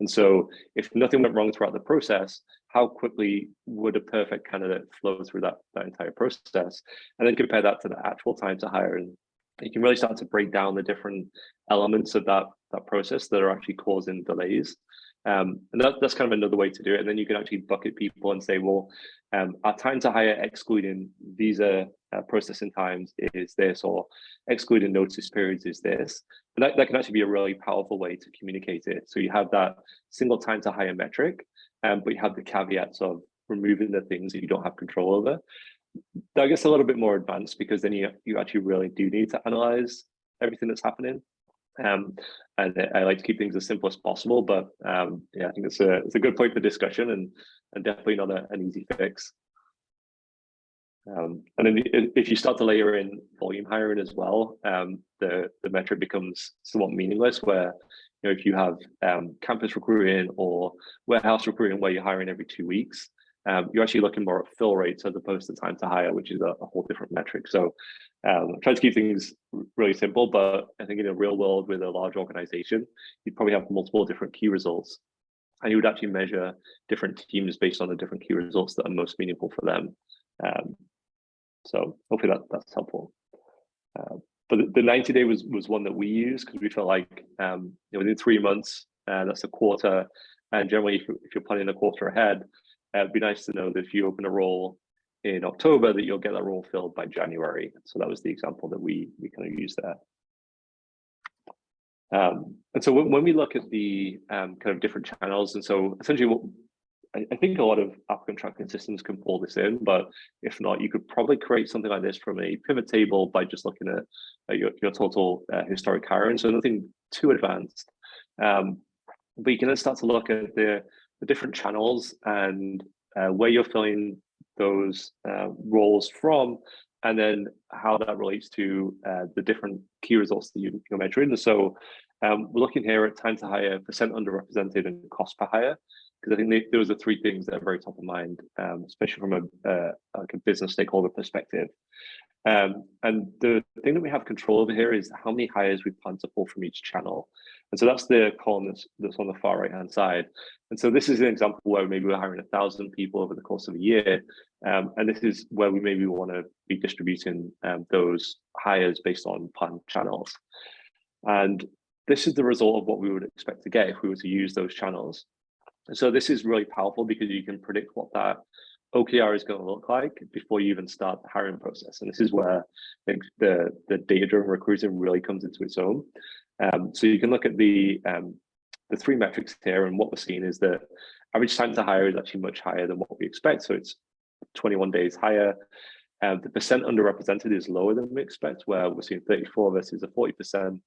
B: And so if nothing went wrong throughout the process, how quickly would a perfect candidate flow through that entire process? And then compare that to the actual time to hire. And you can really start to break down the different elements of that process that are actually causing delays. And that's kind of another way to do it. And then you can actually bucket people and say, well, our time to hire excluding visa processing times is this, or excluding notice periods is this. And that can actually be a really powerful way to communicate it. So you have that single time to hire metric, but you have the caveats of removing the things that you don't have control over. That gets a little bit more advanced because then you actually really do need to analyze everything that's happening. And I like to keep things as simple as possible, but yeah, I think it's a good point for discussion and definitely not an easy fix. And then if you start to layer in volume hiring as well, the metric becomes somewhat meaningless, where if you have campus recruiting or warehouse recruiting where you're hiring every 2 weeks, you're actually looking more at fill rates as opposed to time to hire, which is a whole different metric. So try to keep things really simple, but I think in a real world with a large organization, you'd probably have multiple different key results, and you would actually measure different teams based on the different key results that are most meaningful for them. So hopefully that's helpful. But the 90-day was one that we used because we felt like within 3 months, that's a quarter, and generally if you're planning a quarter ahead, it'd be nice to know that if you open a role in October, that you'll get that role filled by January. So that was the example that we kind of used there. And so when we look at the kind of different channels, and so essentially I think a lot of applicant tracking systems can pull this in, but if not, you could probably create something like this from a pivot table by just looking at your total historic hiring. So nothing too advanced, but you can then start to look at the different channels and where you're filling those roles from, and then how that relates to the different key results that you're measuring. And so we're looking here at time to hire, percent underrepresented, and cost per hire, because I think those are 3 things that are very top of mind, especially from like a business stakeholder perspective. And the thing that we have control over here is how many hires we plan to pull from each channel. And so that's the column that's on the far right-hand side. And so this is an example where maybe we're hiring 1,000 people over the course of a year. And this is where we maybe want to be distributing those hires based on planned channels. And this is the result of what we would expect to get if we were to use those channels. And so this is really powerful because you can predict what that OKR is going to look like before you even start the hiring process. And this is where I think the data-driven recruiting really comes into its own. So you can look at the 3 metrics here, and what we're seeing is that average time to hire is actually much higher than what we expect. So it's 21 days higher. The percent underrepresented is lower than we expect, where we're seeing 34 versus a 40%.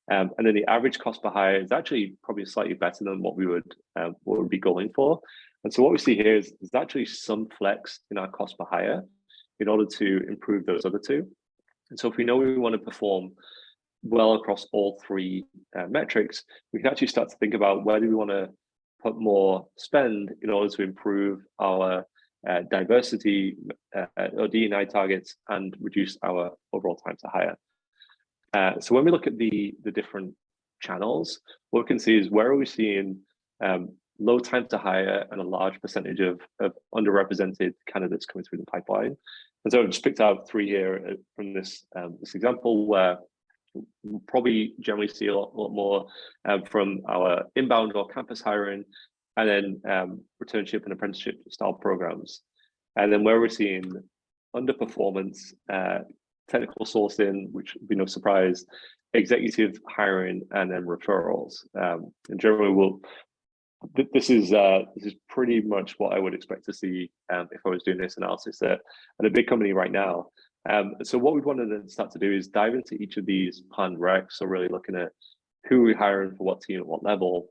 B: And then the average cost per hire is actually probably slightly better than what we would be going for. And so what we see here is there's actually some flex in our cost per hire in order to improve those other 2. And so if we know we want to perform well across all 3 metrics, we can actually start to think about where do we want to put more spend in order to improve our diversity or D&I targets and reduce our overall time to hire. So when we look at the different channels, what we can see is where are we seeing low time to hire and a large percentage of underrepresented candidates coming through the pipeline. And so I've just picked out 3 here from this example where we'll probably generally see a lot more from our inbound or campus hiring, and then returnship and apprenticeship style programs. And then where we're seeing underperformance, technical sourcing, which would be no surprise, executive hiring, and then referrals. And generally, this is pretty much what I would expect to see if I was doing this analysis at a big company right now. So what we wanted to start to do is dive into each of these planned recs. So really looking at who we're hiring for what team at what level,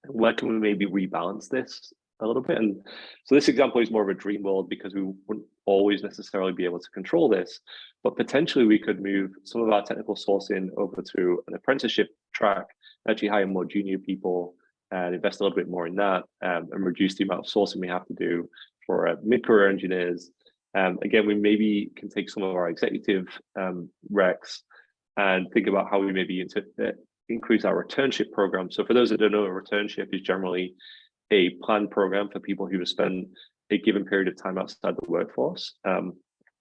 B: and where can we maybe rebalance this a little bit. And so this example is more of a dream world because we wouldn't always necessarily be able to control this, but potentially we could move some of our technical sourcing over to an apprenticeship track, actually hire more junior people and invest a little bit more in that, and reduce the amount of sourcing we have to do for mid-career engineers. Again, we maybe can take some of our executive recs and think about how we maybe increase our returnship program. So for those that don't know, a returnship is generally a planned program for people who have spent a given period of time outside the workforce.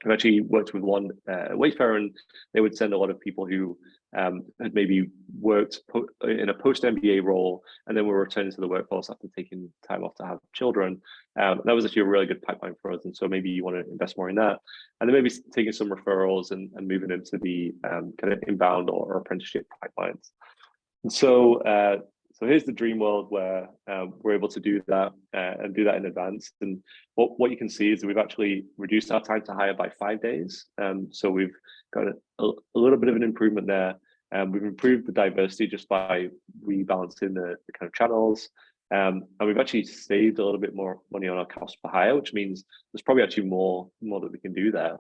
B: I've actually worked with one Wayfair, and they would send a lot of people who had maybe worked in a post-MBA role and then were returning to the workforce after taking time off to have children. That was actually a really good pipeline for us. And so maybe you want to invest more in that. And then maybe taking some referrals and moving into the kind of inbound or apprenticeship pipelines. And so, so here's the dream world where we're able to do that and do that in advance. And what you can see is that we've actually reduced our time to hire by 5 days. So we've got a little bit of an improvement there. We've improved the diversity just by rebalancing the kind of channels. And we've actually saved a little bit more money on our cost per hire, which means there's probably actually more that we can do there.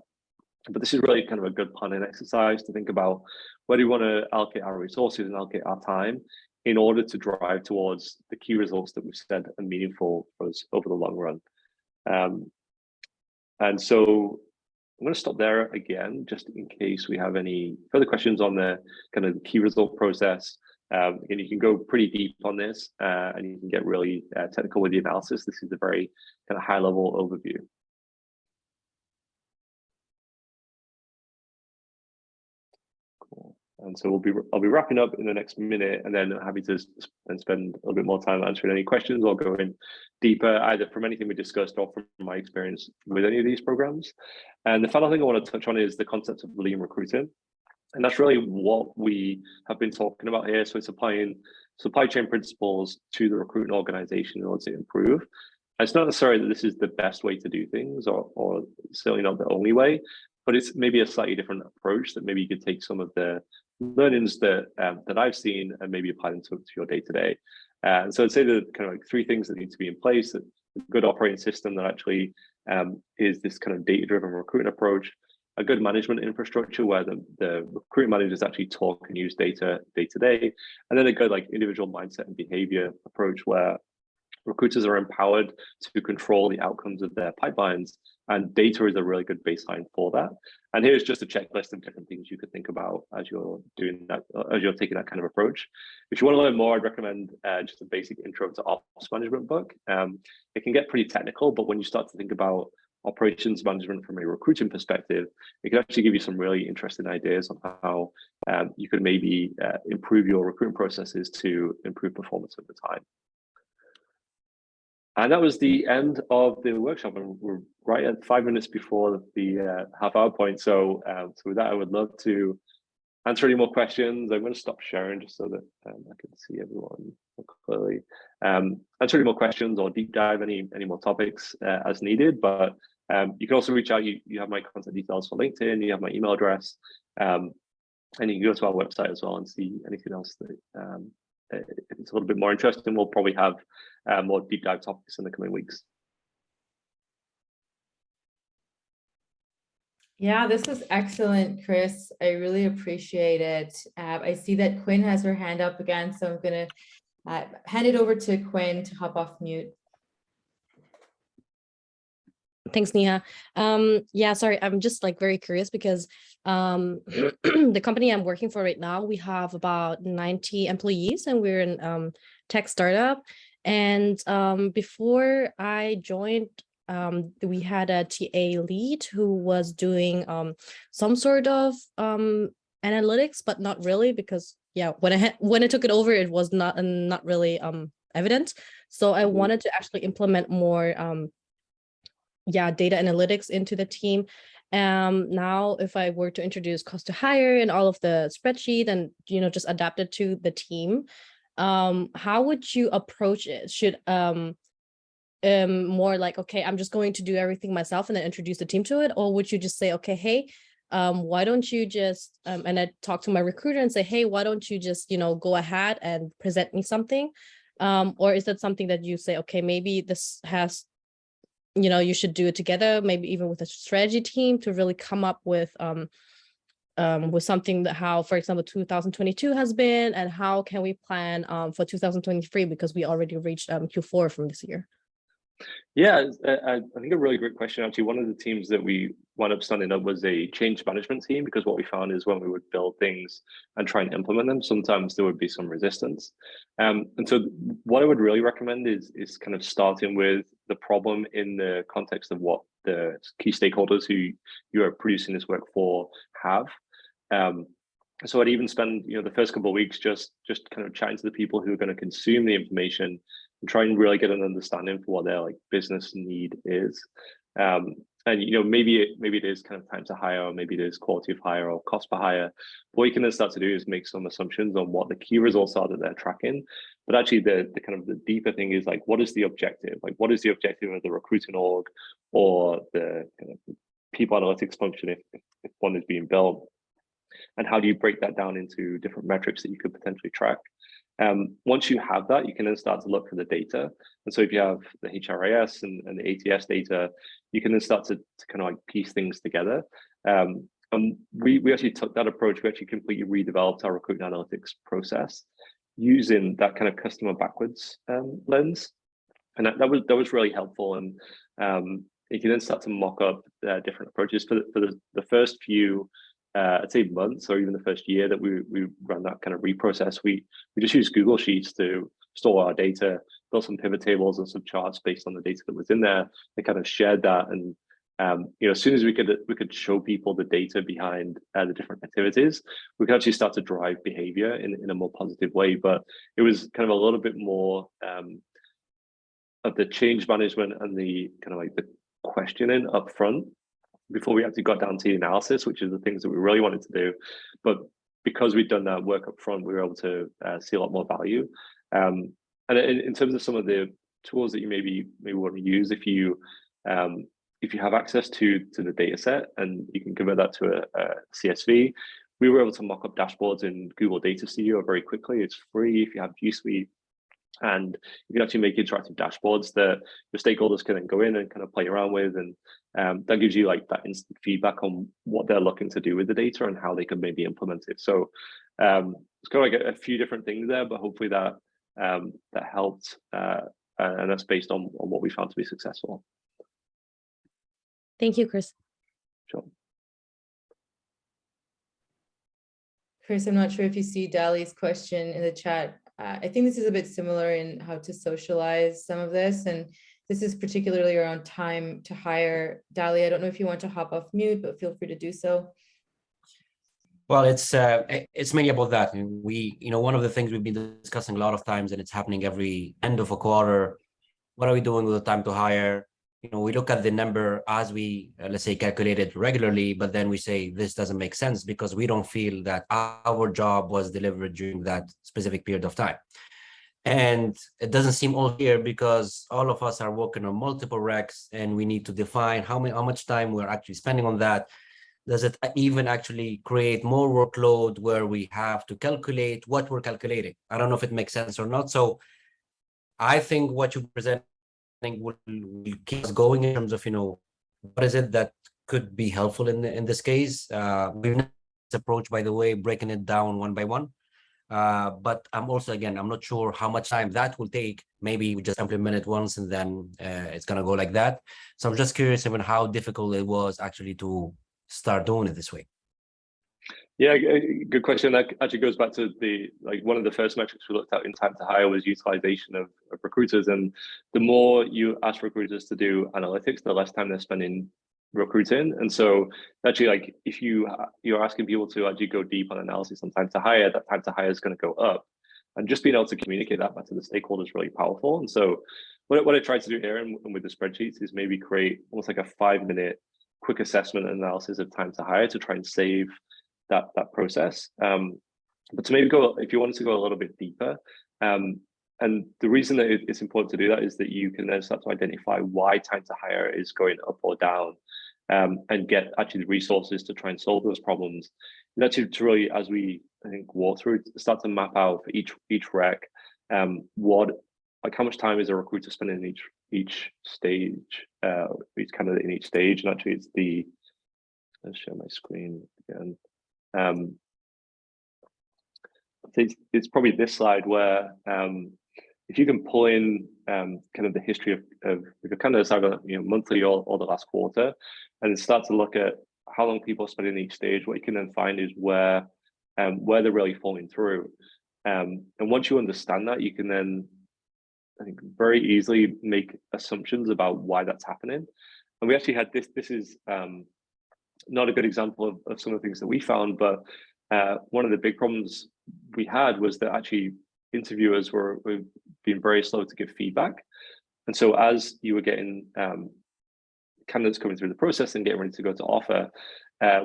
B: But this is really kind of a good planning exercise to think about where do we want to allocate our resources and allocate our time in order to drive towards the key results that we've said are meaningful for us over the long run. And so I'm going to stop there again, just in case we have any further questions on the kind of key result process. And you can go pretty deep on this and you can get really technical with the analysis. This is a very kind of high level overview. Cool. And so I'll be wrapping up in the next minute, and then happy to spend a little bit more time answering any questions or going deeper, either from anything we discussed or from my experience with any of these programs. And the final thing I want to touch on is the concept of lean recruiting. And that's really what we have been talking about here. So it's applying supply chain principles to the recruiting organization in order to improve. And it's not necessarily that this is the best way to do things, or certainly not the only way, but it's maybe a slightly different approach that maybe you could take some of the learnings that I've seen and maybe apply them to your day-to-day. And so I'd say that kind of like 3 things that need to be in place: a good operating system that actually is this kind of data-driven recruiting approach, a good management infrastructure where the recruiting managers actually talk and use data day-to-day, and then a good like individual mindset and behavior approach where recruiters are empowered to control the outcomes of their pipelines, and data is a really good baseline for that. And here's just a checklist of different things you could think about as you're doing that, as you're taking that kind of approach. If you want to learn more, I'd recommend just a basic intro to ops management book. It can get pretty technical, but when you start to think about operations management from a recruiting perspective, it can actually give you some really interesting ideas on how you could maybe improve your recruitment processes to improve performance over time. And that was the end of the workshop, and we're right at 5 minutes before the half-hour point. So, so with that, I would love to answer any more questions. I'm going to stop sharing just so that I can see everyone more clearly. Answer any more questions or deep dive any more topics as needed. But you can also reach out. You have my contact details for LinkedIn. You have my email address, and you can go to our website as well and see anything else that if it's a little bit more interesting. We'll probably have more deep dive topics in the coming weeks.
A: Yeah, this was excellent, Chris. I really appreciate it. I see that Quinn has her hand up again, so I'm going to hand it over to Quinn to hop off mute.
C: Thanks, Neha. Yeah, sorry, I'm just like very curious because the company I'm working for right now, we have about 90 employees and we're in tech startup. And before I joined, we had a TA lead who was doing some sort of analytics, but not really, because yeah, when I took it over, it was not really evident. So I wanted to actually implement more data analytics into the team. Now, if I were to introduce cost to hire and all of the spreadsheet and just adapt it to the team, how would you approach it? Should more like, okay, I'm just going to do everything myself and then introduce the team to it, or would you just say, okay, hey, why don't you just and I talk to my recruiter and say, hey, why don't you just go ahead and present me something, or is that something that you say, okay, maybe this has you should do it together, maybe even with a strategy team to really come up with something that how, for example, 2022 has been, and how can we plan for 2023, because we already reached Q4 from this year.
B: Yeah, I think a really great question. Actually, one of the teams that we wound up standing up was a change management team, because what we found is when we would build things and try and implement them, sometimes there would be some resistance. And so what I would really recommend is kind of starting with the problem in the context of what the key stakeholders who you are producing this work for have. So I'd even spend the first couple of weeks just kind of chatting to the people who are going to consume the information and try and really get an understanding for what their like business need is. And maybe it is kind of time to hire, or maybe it is quality of hire or cost per hire. What you can then start to do is make some assumptions on what the key results are that they're tracking. But actually the kind of the deeper thing is like, what is the objective? Like, what is the objective of the recruiting org or the kind of people analytics function if one is being built? And how do you break that down into different metrics that you could potentially track? Once you have that, you can then start to look for the data. And so if you have the HRIS and the ATS data, you can then start to kind of like piece things together. And we actually took that approach. We actually completely redeveloped our recruitment analytics process using that kind of customer backwards lens. And that was really helpful. And you can then start to mock up different approaches for the first few I'd say months, or even the first year that we ran that kind of reprocess. We just used Google Sheets to store our data, built some pivot tables and some charts based on the data that was in there. They kind of shared that, and as soon as we could show people the data behind the different activities, we could actually start to drive behavior in a more positive way. But it was kind of a little bit more of the change management and the kind of like the questioning up front before we actually got down to the analysis, which is the things that we really wanted to do. But because we'd done that work up front, we were able to see a lot more value. And in terms of some of the tools that you maybe want to use, if you have access to the data set and you can convert that to a CSV, we were able to mock up dashboards in Google Data Studio very quickly. It's free if you have G Suite. And you can actually make interactive dashboards that your stakeholders can then go in and kind of play around with, and that gives you like that instant feedback on what they're looking to do with the data and how they can maybe implement it. So it's kind of like a few different things there, but hopefully that helped, and that's based on what we found to be successful.
C: Thank you, Chris.
B: Sure.
A: Chris, I'm not sure if you see Dali's question in the chat. I think this is a bit similar in how to socialize some of this, and this is particularly around time to hire. Dali, I don't know if you want to hop off mute, but feel free to do so.
D: Well, it's mainly about that. One of the things we've been discussing a lot of times, and it's happening every end of a quarter. What are we doing with the time to hire? We look at the number as we, let's say, calculate it regularly, but then we say this doesn't make sense because we don't feel that our job was delivered during that specific period of time. And it doesn't seem all here because all of us are working on multiple recs, and we need to define how much time we're actually spending on that. Does it even actually create more workload where we have to calculate what we're calculating? I don't know if it makes sense or not. So I think what you present will keep us going in terms of what is it that could be helpful in this case. We've this approach, by the way, breaking it down one by one, but I'm also, again, I'm not sure how much time that will take. Maybe we just implement it once and then it's gonna go like that. So I'm just curious about how difficult it was actually to start doing it this way.
B: Yeah, good question. That actually goes back to one of the first metrics we looked at in time to hire was utilization of recruiters. And the more you ask recruiters to do analytics, the less time they're spending recruiting. And so actually, like if you're asking people to actually go deep on analysis on time to hire, that time to hire is going to go up. And just being able to communicate that back to the stakeholders is really powerful. And so what I tried to do here and with the spreadsheets is maybe create almost like a 5-minute quick assessment and analysis of time to hire to try and save that process. But to maybe go, if you wanted to go a little bit deeper, and the reason that it's important to do that is that you can then start to identify why time to hire is going up or down, and get actually the resources to try and solve those problems. And actually to really, as we I think walk through, start to map out for each rec, how much time is a recruiter spending in each stage, each candidate in each stage. And actually it's let's share my screen again. I think it's probably this slide where if you can pull in kind of the history of your candidates either monthly or the last quarter, and start to look at how long people are spending each stage, what you can then find is where they're really falling through. And once you understand that, you can then, I think, very easily make assumptions about why that's happening. And we actually had this is not a good example of some of the things that we found, but one of the big problems we had was that actually interviewers were being very slow to give feedback. And so as you were getting candidates coming through the process and getting ready to go to offer,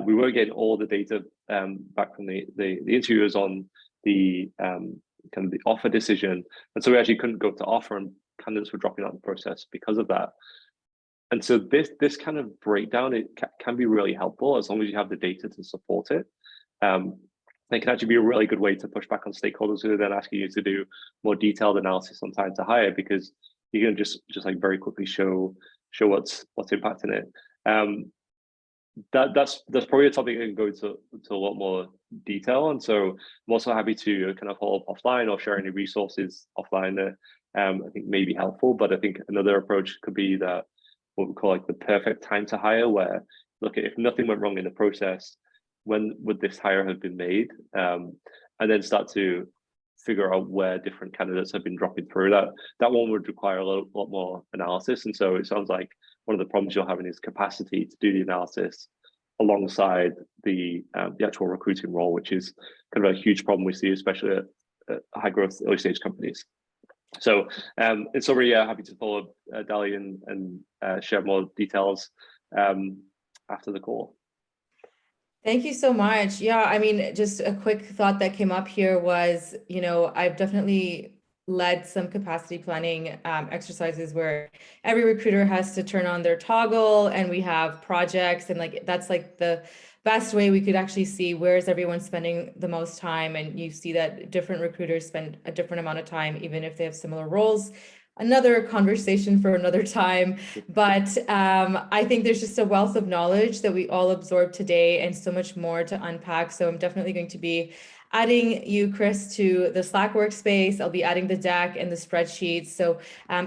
B: we were getting all the data back from the interviewers on the kind of the offer decision. And so we actually couldn't go to offer, and candidates were dropping out of the process because of that. And so this kind of breakdown, it can be really helpful as long as you have the data to support it. It can actually be a really good way to push back on stakeholders who are then asking you to do more detailed analysis on time to hire, because you can just like very quickly show what's impacting it. That's probably a topic I can go into a lot more detail. And so I'm also happy to kind of follow up offline or share any resources offline that I think may be helpful. But I think another approach could be that what we call like the perfect time to hire, where look at if nothing went wrong in the process, when would this hire have been made, and then start to figure out where different candidates have been dropping through. That one would require a lot more analysis. And so it sounds like one of the problems you're having is capacity to do the analysis alongside the actual recruiting role, which is kind of a huge problem we see, especially at high growth early stage companies. So it's already happy to follow Dali and share more details after the call.
A: Thank you so much. Yeah, I mean, just a quick thought that came up here was, I've definitely led some capacity planning exercises where every recruiter has to turn on their toggle, and we have projects, and like that's like the best way we could actually see where is everyone spending the most time. And you see that different recruiters spend a different amount of time, even if they have similar roles. Another conversation for another time, but I think there's just a wealth of knowledge that we all absorb today and so much more to unpack. So I'm definitely going to be adding you, Chris, to the Slack workspace. I'll be adding the deck and the spreadsheets. So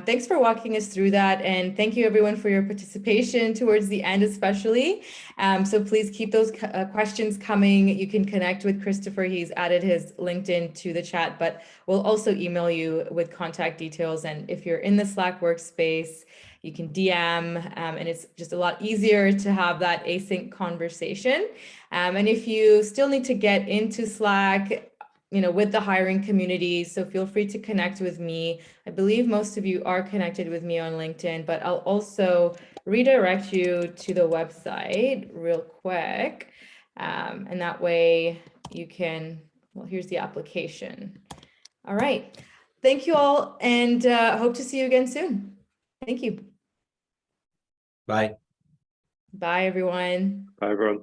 A: thanks for walking us through that. And thank you everyone for your participation towards the end, especially. So please keep those questions coming. You can connect with Christopher. He's added his LinkedIn to the chat, but we'll also email you with contact details. And if you're in the Slack workspace, you can DM, and it's just a lot easier to have that async conversation. And if you still need to get into Slack, with the hiring community, so feel free to connect with me. I believe most of you are connected with me on LinkedIn, but I'll also redirect you to the website real quick. And that way you can, well, here's the application. All right. Thank you all, and hope to see you again soon. Thank you.
D: Bye.
A: Bye, everyone.
B: Bye, everyone.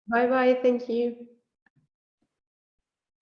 E: Bye-bye. Thank you.